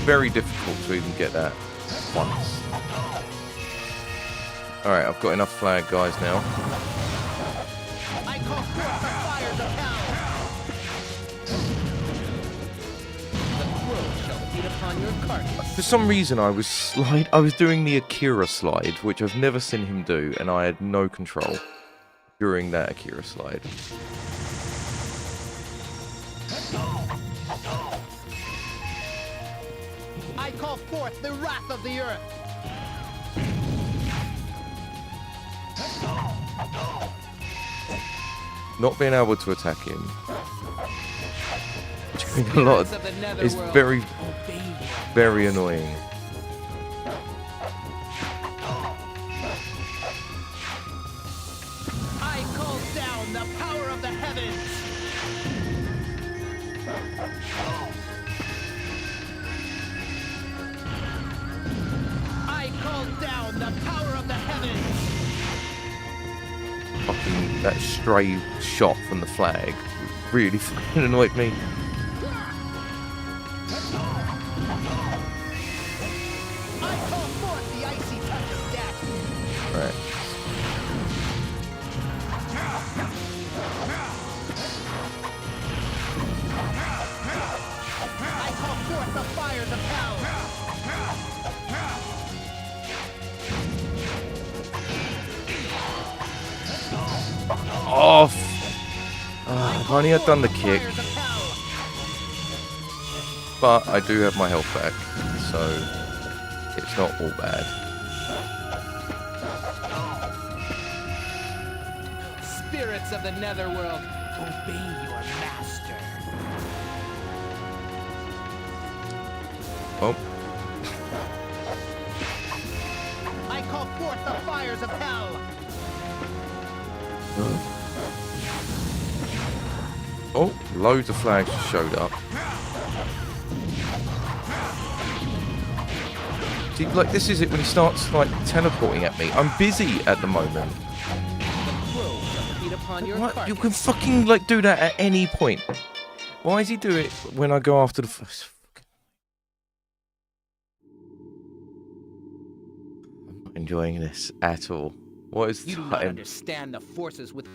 very difficult to even get that once. Alright, I've got enough flag guys now. I call forth the fires of hell. The crow shall feed upon your carcass. For some reason I was doing the Akira slide, which I've never seen him do, and I had no control during that Akira slide. I call forth the wrath of the earth. Not being able to attack him doing a lot Spirits of the nether is world, very, obey me. very annoying. I call down the power of the heavens. I call down the power of the heavens. Fucking that stray shot from the flag really fucking annoyed me. I call forth the icy touch of death. Right. I call forth the fires of hell. Off. If only I'd done the kick, Fires of hell. but I do have my health back, so it's not all bad. Spirits of the netherworld, obey your master. Oh, I call forth the fires of hell. oh, loads of flags just showed up. See, like this is it when he starts like teleporting at me. I'm busy at the moment. Crow shall feed upon your What? You carcass. can fucking like do that at any point. Why does he do it when I go after the? I'm not enjoying this at all. What is You do not time? understand the forces with.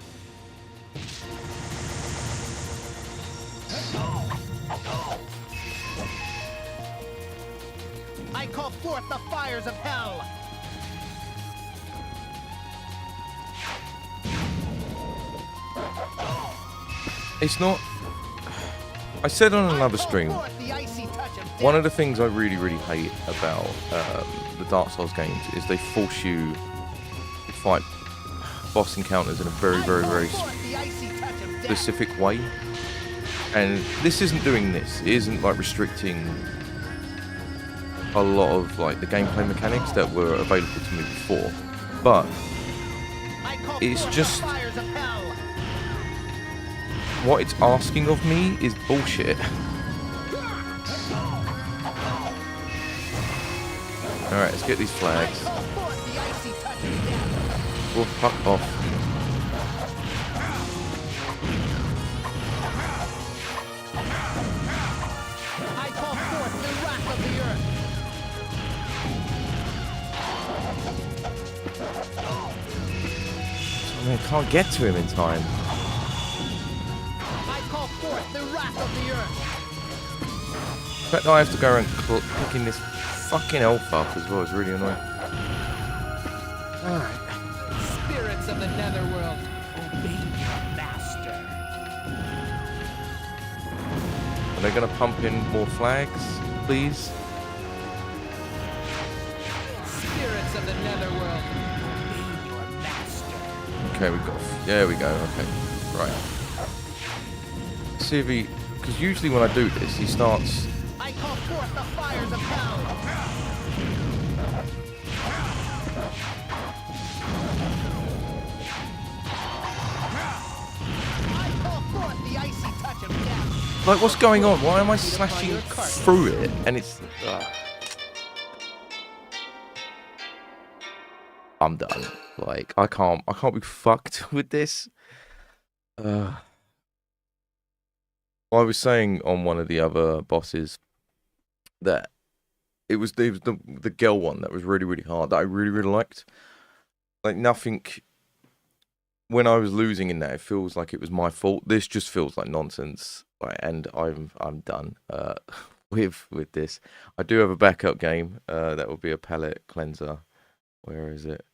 I call forth the fires of hell. It's not. I said on another I call stream, forth the icy touch of death. one of the things I really, really hate about the Dark Souls games is they force you to fight boss encounters in a very, very, very specific way. And this isn't doing this. It isn't like restricting a lot of like the gameplay mechanics that were available to me before. But it's just what it's asking of me is bullshit. Alright, let's get these flags. Oh, fuck off. I call forth the wrath of the earth. I mean, I can't get to him in time. I call forth the wrath of the earth. The fact that I have to go around picking this fucking elf up as well is really annoying. Alright. Spirits of the netherworld, obey your master. Are they going to pump in more flags, please? Spirits of the netherworld, obey your master. Okay, we've got. There we go. Okay, right. See if he. Because usually when I do this, he starts. I call forth the fires of hell. I call forth the icy touch of death. Like, what's going on? Why am I slashing through it? And it's. I'm done. Like, I can't be fucked with this. I was saying on one of the other bosses that it was the girl one that was really, really hard, that I really, really liked. Like, nothing. When I was losing in that, it feels like it was my fault. This just feels like nonsense. Right, and I'm done with this. I do have a backup game. That will be a palette cleanser. Where is it?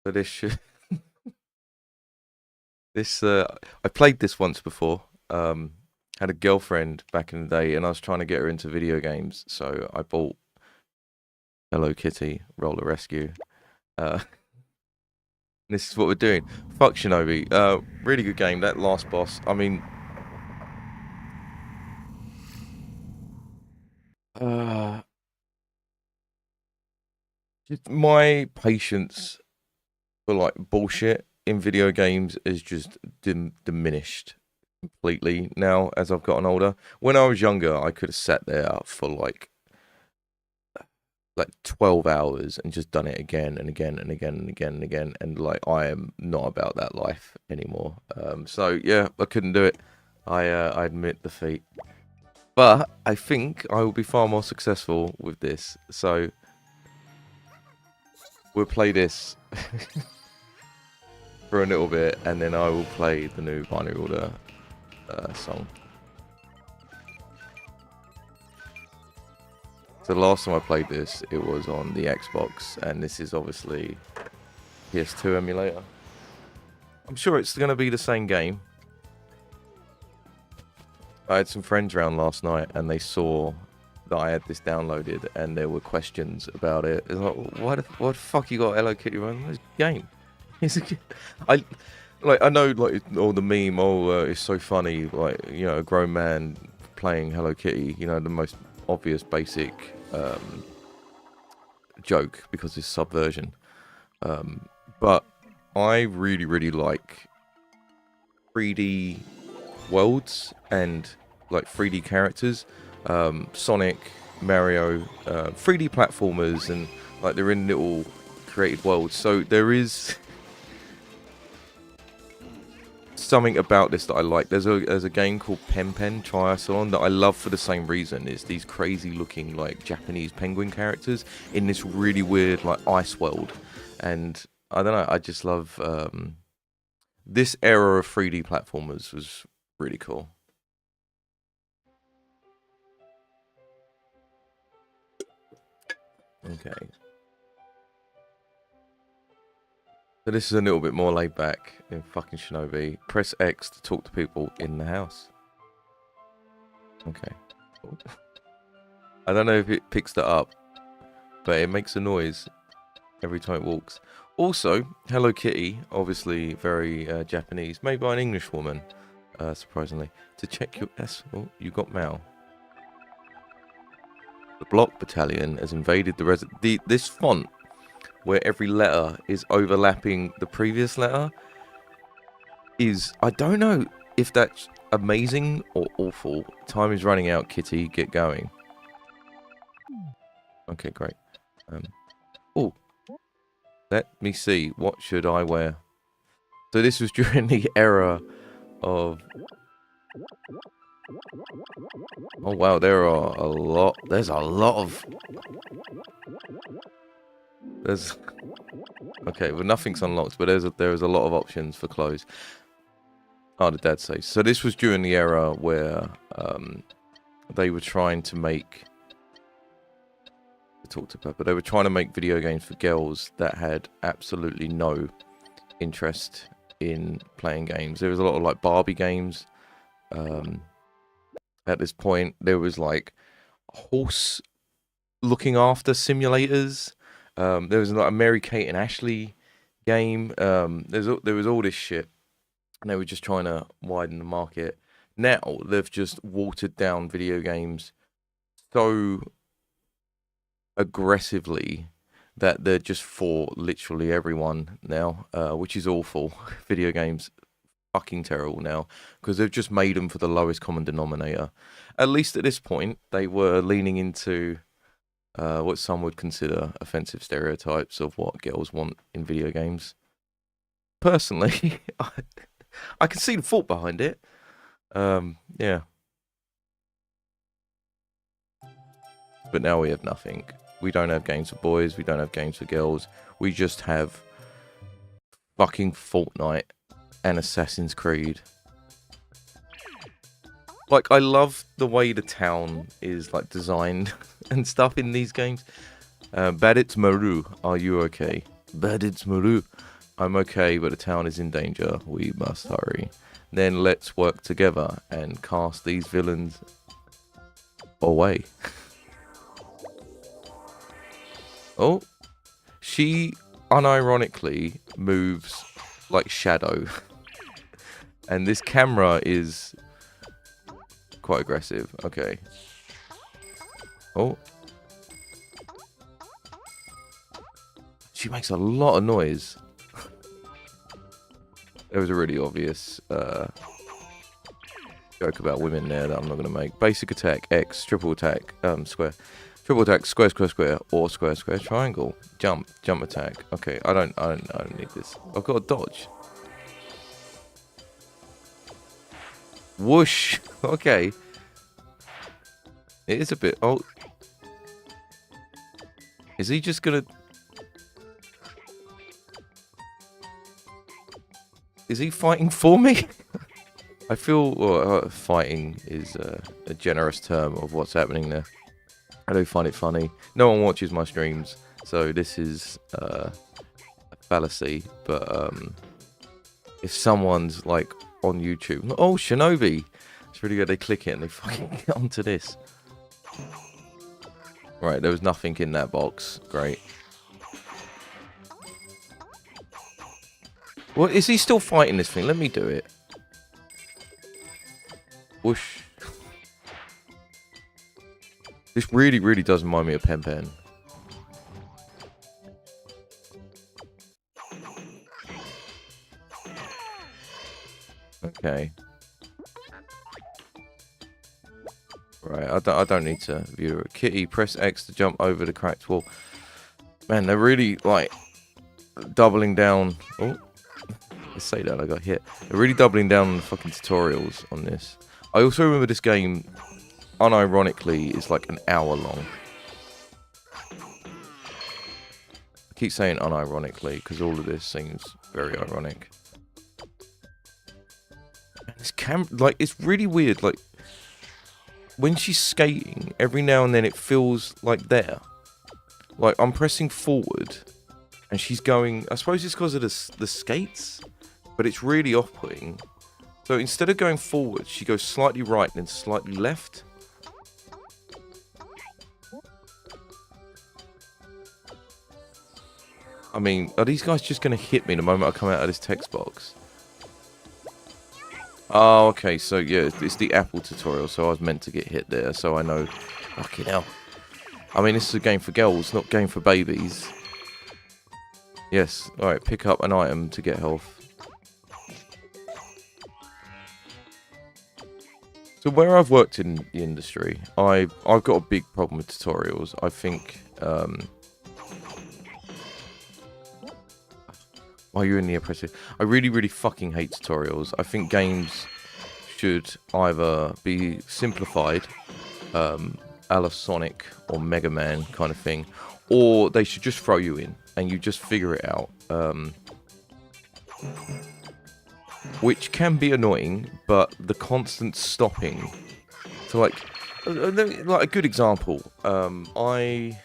So this should... This I played this once before. Had a girlfriend back in the day, and I was trying to get her into video games. So I bought Hello Kitty Roller Rescue. This is what we're doing. Fuck Shinobi. Really good game. That last boss. I mean, just my patience for like bullshit in video games is just diminished completely now as I've gotten older. When I was younger, I could have sat there for like 12 hours and just done it again and again and again and again and again, and like I am not about that life anymore. So yeah, I couldn't do it. I admit defeat, but I think I will be far more successful with this. So we'll play this for a little bit, and then I will play the new Binary Order song. So the last time I played this, it was on the Xbox, and this is obviously PS2 emulator. I'm sure it's going to be the same game. I had some friends around last night, and they saw that I had this downloaded, and there were questions about it. It's like, why the fuck you got Hello Kitty running? It's a game. I know, like, all the meme, it's so funny, like, you know, a grown man playing Hello Kitty, you know, the most obvious basic joke because it's subversion. But I really like 3D worlds and like 3D characters. Sonic, Mario, 3D platformers, and like they're in little created worlds. So there is something about this that I like. There's a game called Pen Triathlon that I love for the same reason. It's these crazy looking like Japanese penguin characters in this really weird like ice world, and I don't know, I just love this era of 3D platformers was really cool. Okay. So this is a little bit more laid back in fucking Shinobi. Press X to talk to people in the house. Okay. Cool. I don't know if it picks that up, but it makes a noise every time it walks. Also, Hello Kitty, obviously very Japanese, made by an English woman, surprisingly. To check your S, oh, you got mail. The Block Battalion has invaded this font, where every letter is overlapping the previous letter, is, I don't know if that's amazing or awful. Time is running out, Kitty, get going. Okay, great. Oh, let me see, what should I wear? So this was during the era of... Oh wow, there's a lot of... Okay, well nothing's unlocked, but there's a lot of options for clothes. Oh, the dad says. So this was during the era where they were trying to make... they were trying to make video games for girls that had absolutely no interest in playing games. There was a lot of like Barbie games. At this point, there was like horse looking after simulators. There was like a Mary Kate and Ashley game. There was all this shit, and they were just trying to widen the market. Now they've just watered down video games so aggressively that they're just for literally everyone now, which is awful. Video games fucking terrible now because they've just made them for the lowest common denominator. At least at this point, they were leaning into what some would consider offensive stereotypes of what girls want in video games. Personally, I can see the fault behind it. Yeah. But now we have nothing. We don't have games for boys. We don't have games for girls. We just have fucking Fortnite and Assassin's Creed. Like, I love the way the town is like designed and stuff in these games. Baditz Maru, are you okay? Baditz Maru. I'm okay, but the town is in danger. We must hurry. Then let's work together and cast these villains away. Oh, she unironically moves like Shadow. And this camera is quite aggressive. Okay. Oh. She makes a lot of noise. There was a really obvious joke about women there that I'm not going to make. Basic attack, X, triple attack, square. Triple attack, square, square, square, or square, square, triangle. Jump, jump attack. Okay, I don't need this. I've got a dodge. Whoosh. Okay. It is a bit. Oh. Is he just gonna? Is he fighting for me? I feel fighting is a generous term of what's happening there. I do find it funny. No one watches my streams, so this is a fallacy. But if someone's like on YouTube, oh Shinobi, it's really good. They click it and they fucking get onto this. Right, there was nothing in that box. Great. Well, is he still fighting this thing? Let me do it. Whoosh. This really, really does remind me of Pen Pen. Okay. Right, I don't need to view it. Kitty, press X to jump over the cracked wall. Man, they're really, like, doubling down. Oh, let's say that, I got hit. They're really doubling down on the fucking tutorials on this. I also remember this game, unironically, is like an hour long. I keep saying unironically, because all of this seems very ironic. And this camera, like, it's really weird, like, when she's skating, every now and then it feels like there. Like, I'm pressing forward, and she's going... I suppose it's because of the skates, but it's really off-putting. So instead of going forward, she goes slightly right and then slightly left. I mean, are these guys just going to hit me the moment I come out of this text box? Oh, okay, so yeah, it's the Apple tutorial, so I was meant to get hit there, so I know. Fucking hell. I mean, this is a game for girls, not a game for babies. Yes, alright, pick up an item to get health. So where I've worked in the industry, I've got a big problem with tutorials. I think, oh, you're in the oppressive. I really, really fucking hate tutorials. I think games should either be simplified, a la Sonic or Mega Man kind of thing, or they should just throw you in and you just figure it out. Which can be annoying, but the constant stopping. So, like a good example, I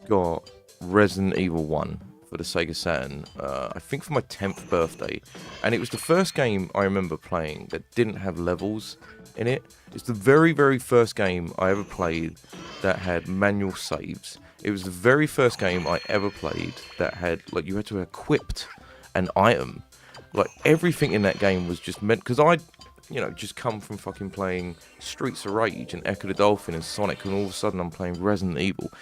got Resident Evil 1 for the Sega Saturn, I think for my 10th birthday, and it was the first game I remember playing that didn't have levels in it. It's the very, very first game I ever played that had manual saves. It was the very first game I ever played that had, like, you had to equip an item. Like, everything in that game was just meant, because I'd, you know, just come from fucking playing Streets of Rage and Echo the Dolphin and Sonic, and all of a sudden I'm playing Resident Evil.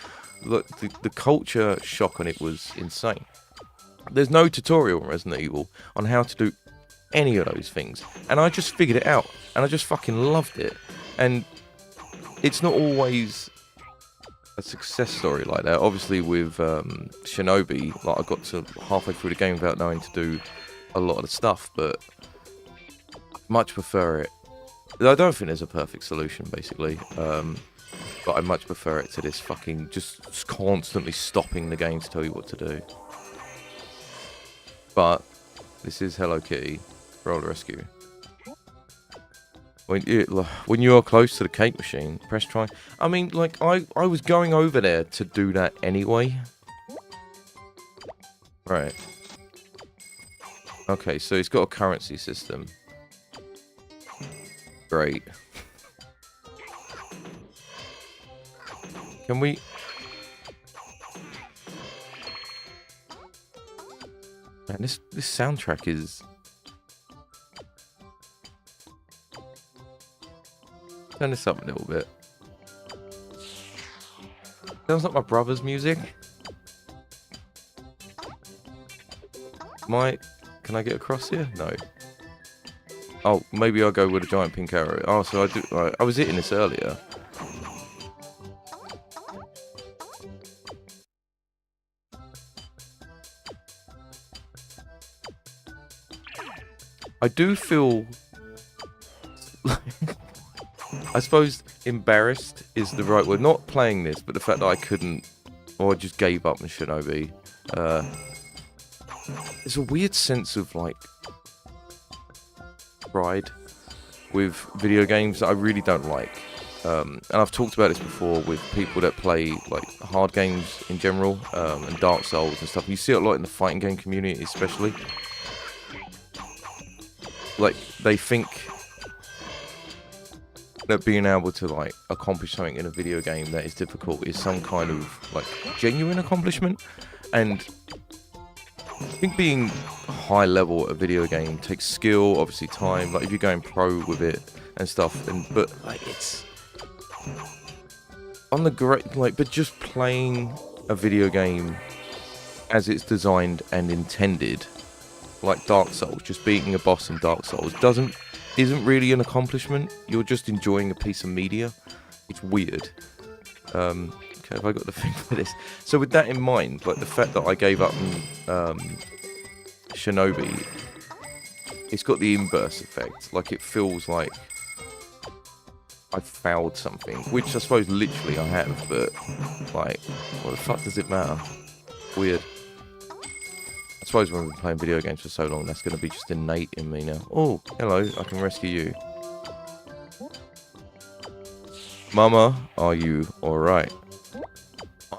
Look, the culture shock on it was insane. There's no tutorial in Resident Evil on how to do any of those things, and I just figured it out, and I just fucking loved it. And it's not always a success story like that. Obviously with Shinobi, like, I got to halfway through the game without knowing to do a lot of the stuff, but I much prefer it. I don't think there's a perfect solution, basically. But I much prefer it to this fucking just constantly stopping the game to tell you what to do. But this is Hello Kitty Roller Rescue. When you are close to the cake machine, press try. I mean, like, I was going over there to do that anyway. Right. Okay, so it's got a currency system. Great. Can we... Man, this soundtrack is... Turn this up a little bit. Sounds like my brother's music. Can I get across here? No. Oh, maybe I'll go with a giant pink arrow. Oh, so I do. Right, I was hitting this earlier. I do feel like, I suppose embarrassed is the right word. Not playing this, but the fact that I couldn't, or I just gave up on Shinobi. There's a weird sense of like pride with video games that I really don't like. And I've talked about this before with people that play like hard games in general, and Dark Souls and stuff. You see it a lot in the fighting game community, especially. Like they think that being able to like accomplish something in a video game that is difficult is some kind of like genuine accomplishment, and I think being high level at a video game takes skill, obviously time. Like if you're going pro with it and stuff, but like it's on the great like, but just playing a video game as it's designed and intended, like Dark Souls, just beating a boss in Dark Souls isn't really an accomplishment. You're just enjoying a piece of media. It's weird. Okay, have I got the thing for this? So with that in mind, like the fact that I gave up Shinobi, it's got the inverse effect. Like it feels like I failed something, which I suppose literally I have, but like, what the fuck does it matter? Weird. I suppose when we've been playing video games for so long, that's going to be just innate in me now. Oh, hello, I can rescue you. Mama, are you alright?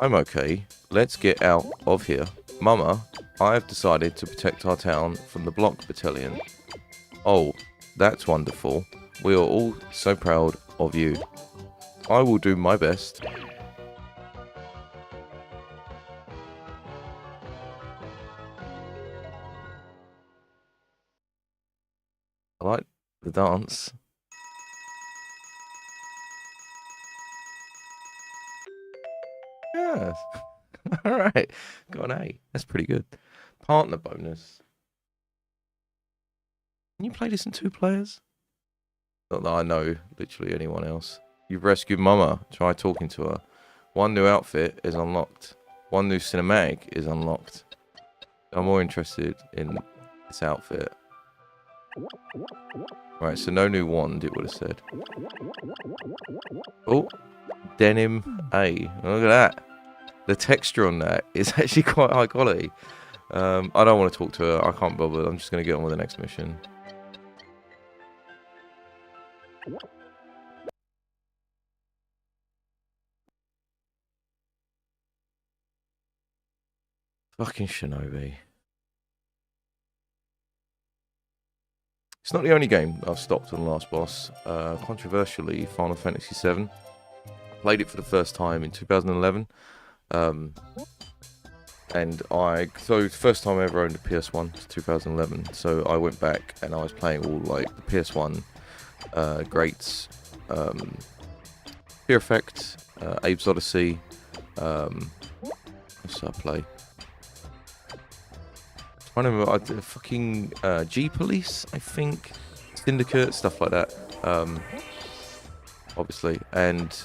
I'm okay. Let's get out of here. Mama, I have decided to protect our town from the Block Battalion. Oh, that's wonderful. We are all so proud of you. I will do my best. I like the dance. Yes. Alright. Got an A. That's pretty good. Partner bonus. Can you play this in 2 players? Not that I know literally anyone else. You've rescued Mama. Try talking to her. 1 new outfit is unlocked. 1 new cinematic is unlocked. I'm more interested in this outfit. Right, so no new wand, it would have said. Oh, denim A. Look at that. The texture on that is actually quite high quality. I don't want to talk to her. I can't bother. I'm just going to get on with the next mission. Fucking Shinobi. It's not the only game I've stopped on the last boss. Controversially, Final Fantasy VII. Played it for the first time in 2011. And so the first time I ever owned a PS1 was 2011. So I went back and I was playing all like the PS1 greats, Fear Effect, Abe's Odyssey. What's that play? I don't remember. I did fucking G-Police, I think, Syndicate, stuff like that. Obviously, and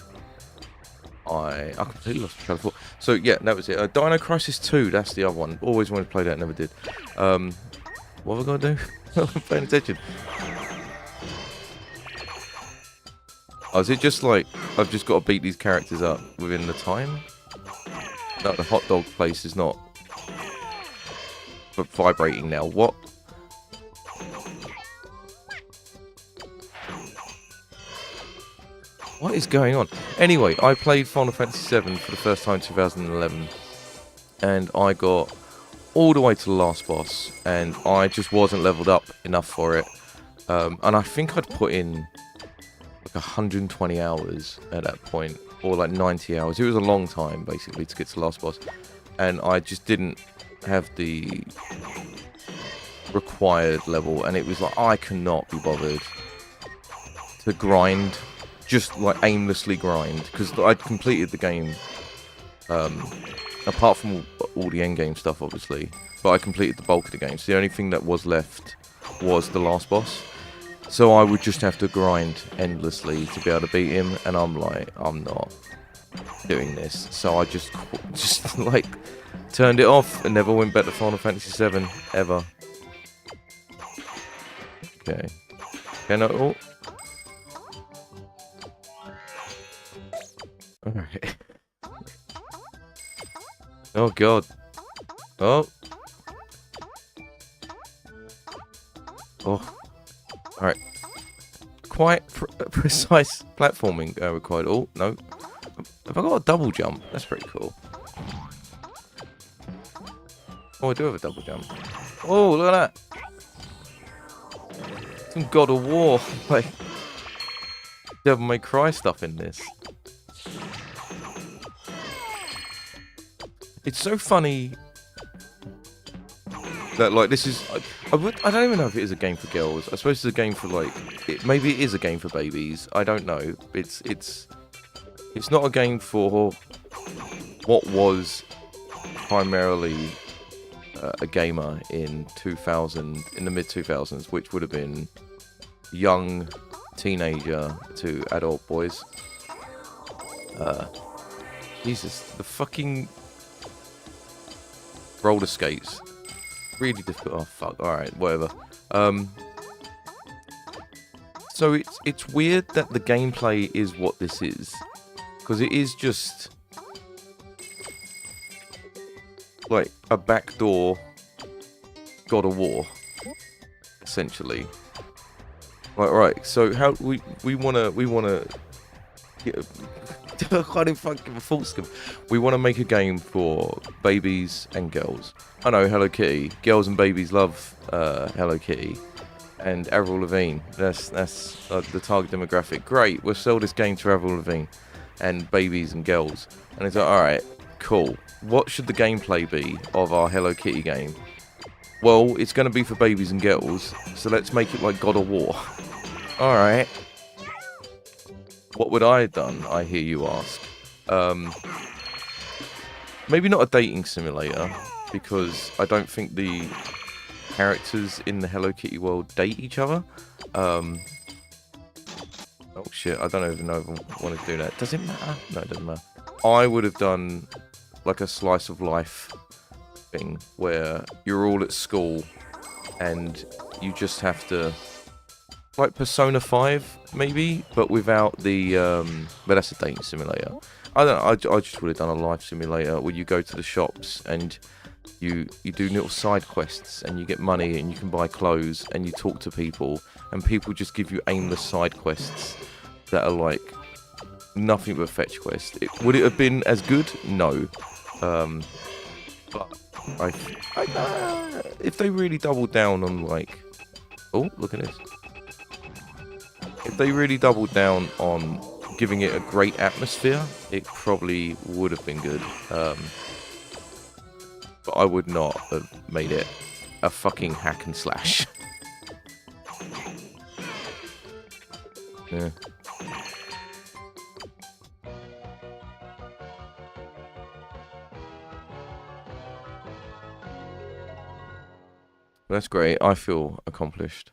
I completely lost track of thought. So yeah, that was it. Dino Crisis 2, that's the other one. Always wanted to play that, never did. What have I got to do? I'm paying attention. Oh, is it just like I've just got to beat these characters up within the time? No, the hot dog place is not vibrating now. What? What is going on? Anyway, I played Final Fantasy VII for the first time in 2011, and I got all the way to the last boss, and I just wasn't leveled up enough for it. And I think I'd put in like 120 hours at that point, or like 90 hours. It was a long time, basically, to get to the last boss. And I just didn't have the required level, and it was like, I cannot be bothered to grind, just like aimlessly grind, because I'd completed the game, apart from all the endgame stuff, obviously, but I completed the bulk of the game, so the only thing that was left was the last boss. So I would just have to grind endlessly to be able to beat him, and I'm like, I'm not doing this. So I just like turned it off and never went back to Final Fantasy VII ever. Okay. Okay, no. Oh. Alright. Oh god. Oh. Oh. Alright. Quite precise platforming required. Oh, no. Have I got a double jump? That's pretty cool. Oh, I do have a double jump. Oh, look at that. Some God of War, like, Devil May Cry stuff in this. It's so funny that, like, this is... I don't even know if it is a game for girls. I suppose it's a game for, like... maybe it is a game for babies. I don't know. It's not a game for what was primarily a gamer in the mid-2000s, which would have been young teenager to adult boys. Jesus, the fucking roller skates. Really difficult. Oh, fuck. Alright, whatever. So it's weird that the gameplay is what this is. Because it is just... like a backdoor God of War, essentially. Right, so how we wanna I can't fucking give a full skip. We want to make a game for babies and girls. I know, Hello Kitty. Girls and babies love Hello Kitty and Avril Lavigne. That's the target demographic. Great, we'll sell this game to Avril Lavigne and babies and girls. And it's like, all right, cool. What should the gameplay be of our Hello Kitty game? Well, it's going to be for babies and girls, so let's make it like God of War. Alright. What would I have done, I hear you ask? Maybe not a dating simulator, because I don't think the characters in the Hello Kitty world date each other. Oh shit, I don't even know if I want to do that. Does it matter? No, it doesn't matter. I would have done like a slice of life thing where you're all at school and you just have to, like Persona 5 maybe, but without the but that's a dating simulator. I don't know, I just would have done a life simulator where you go to the shops and you do little side quests and you get money and you can buy clothes and you talk to people and people just give you aimless side quests that are like nothing but fetch quests. Would it have been as good? No. But if they really doubled down on like, oh, look at this. If they really doubled down on giving it a great atmosphere, it probably would have been good. But I would not have made it a fucking hack and slash. Yeah. That's great. I feel accomplished.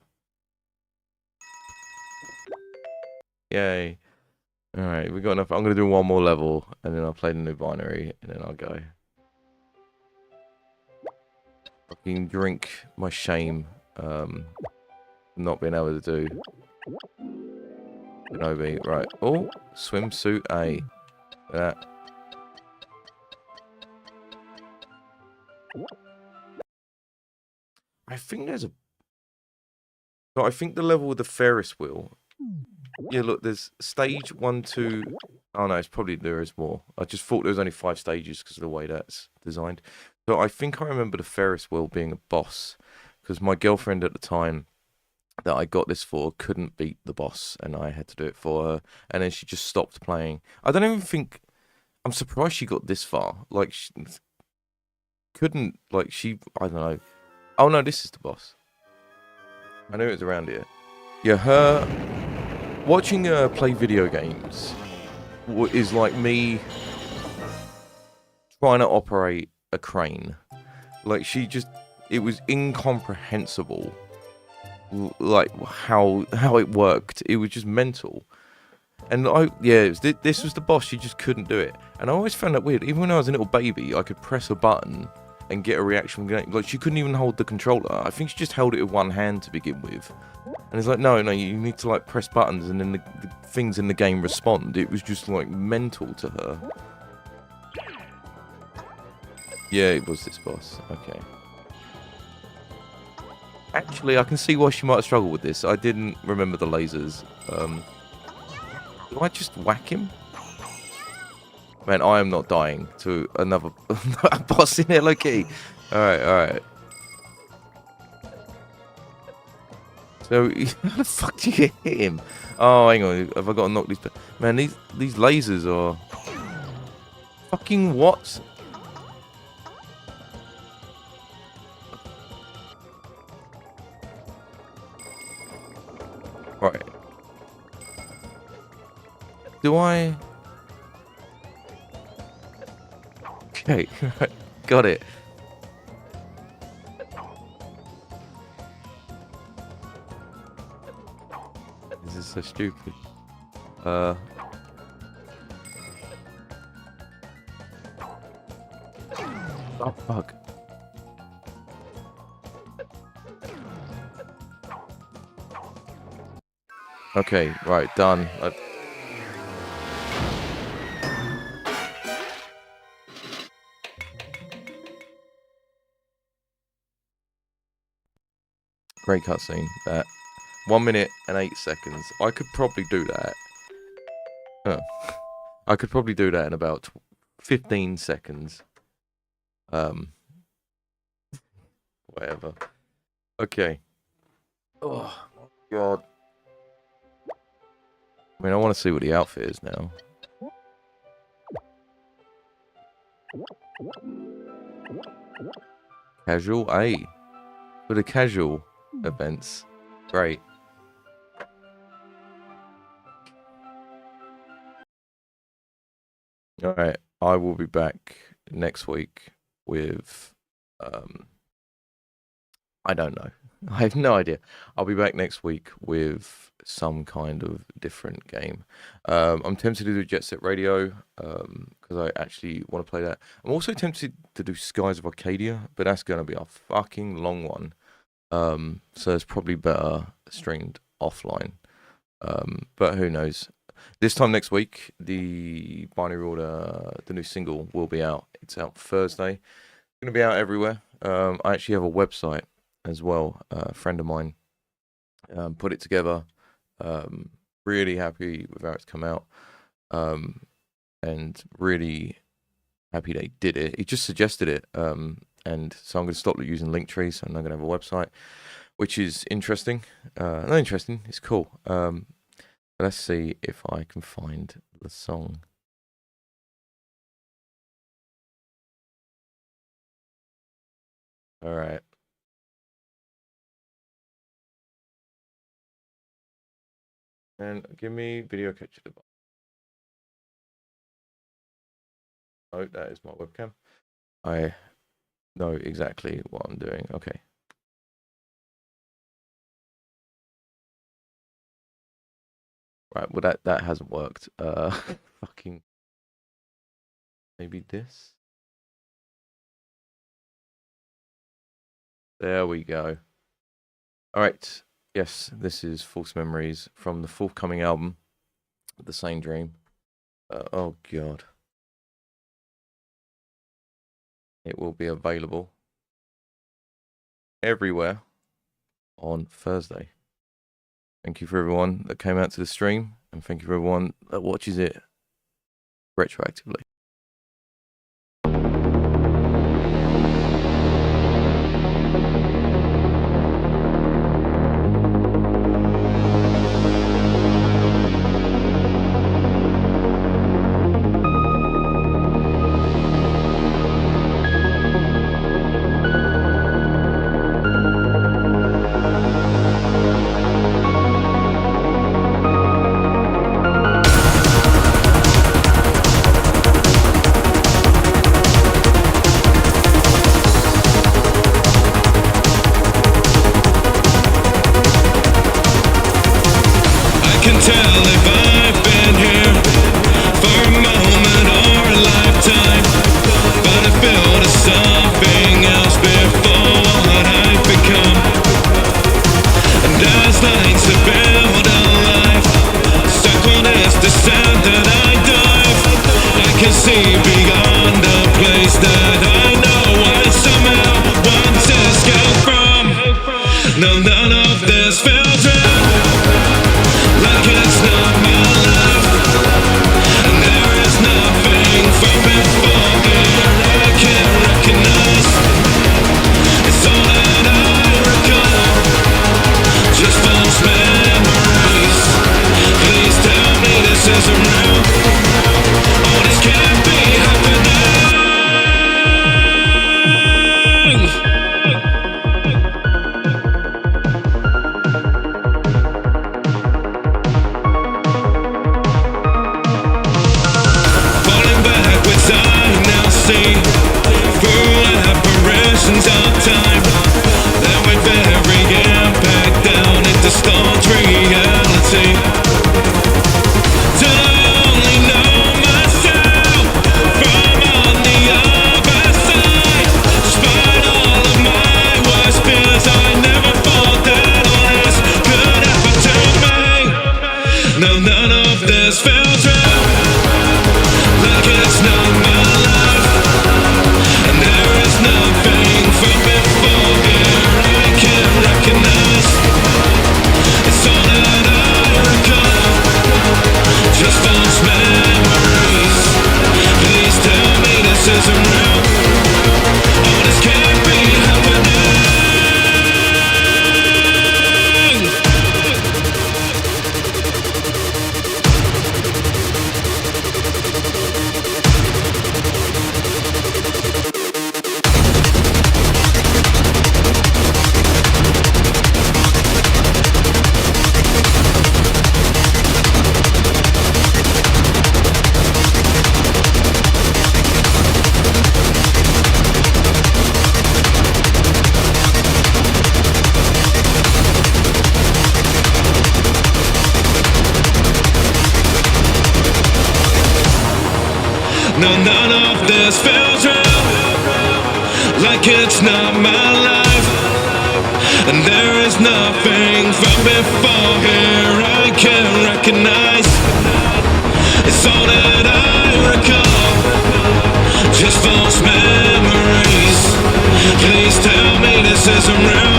Yay. Alright, we got enough. I'm going to do one more level, and then I'll play the new binary, and then I'll go. Fucking drink my shame. Not being able to do. Shinobi. Right. Oh, swimsuit A. That. I think there's a... So I think the level with the Ferris wheel... Yeah, look, there's stage 1, 2... Oh no, it's probably there is more. I just thought there was only 5 stages because of the way that's designed. So I think I remember the Ferris wheel being a boss because my girlfriend at the time that I got this for couldn't beat the boss, and I had to do it for her. And then she just stopped playing. I don't even think. I'm surprised she got this far. Like, she couldn't. Like, she. I don't know. Oh no, this is the boss. I knew it was around here. Yeah, her watching her play video games is like me trying to operate a crane. Like, she just. It was incomprehensible. Like how it worked. It was just mental. And this was the boss. She just couldn't do it. And I always found that weird. Even when I was a little baby, I could press a button and get a reaction from the game. Like, she couldn't even hold the controller. I think she just held it with one hand to begin with. And it's like, no, you need to like press buttons and then the things in the game respond. It was just like mental to her. Yeah, it was this boss. Okay. Actually, I can see why she might have struggled with this. I didn't remember the lasers. Do I just whack him? Man, I am not dying to another boss in Hello Kitty. Alright. So, how the fuck do you hit him? Oh, hang on. Have I got to knock these... Man, these lasers are... Fucking what? Right. Do I... Okay, got it. This is so stupid. Oh, fuck. Okay, right, done. Great cutscene. That 1 minute and 8 seconds. I could probably do that. I could probably do that in about 15 seconds. Whatever. Okay. Oh god. I mean, I want to see what the outfit is now. Casual A. For the casual events. Great. Alright, I will be back next week with, I don't know. I have no idea. I'll be back next week with some kind of different game. I'm tempted to do Jet Set Radio, because I actually want to play that. I'm also tempted to do Skies of Arcadia, but that's going to be a fucking long one. So it's probably better streamed offline. But who knows? This time next week, the Binary Order, the new single, will be out. It's out Thursday. It's going to be out everywhere. I actually have a website as well. A friend of mine put it together. Really happy with how it's come out. And really happy they did it. He just suggested it. And so I'm going to stop using Linktree, and I'm going to have a website, which is interesting. Not interesting, it's cool. Let's see if I can find the song. All right. And give me video capture device. Oh, that is my webcam. I know exactly what I'm doing. Okay. Right, well that hasn't worked. Fucking maybe this. There we go. All right. Yes, this is False Memories from the forthcoming album, The Same Dream. Oh god. It will be available everywhere on Thursday. Thank you for everyone that came out to the stream, and thank you for everyone that watches it retroactively. can see beyond the place that I know I somehow want to escape from. No, none of this feels real, like it's not my life. And there is nothing from before here I can't recognize. It's all that I recall, just false memories. Please tell me this isn't real. All this can't be happening. Falling backwards, I now see through apparitions of time that we bury impact down into staunch reality. Till I only know myself from on the other side. Despite all of my worst fears, I never thought that all this could happen to me. No, none of this feels real, like it's not my life. And there is nothing from before here I can't recognize. It's all that I recall, just false memories. Please tell me this isn't real. All this can't be happening. No, none of this feels real, like it's not my life. And there is nothing from before here I can't recognize. It's all that I recall, just false memories. Please tell me this isn't real.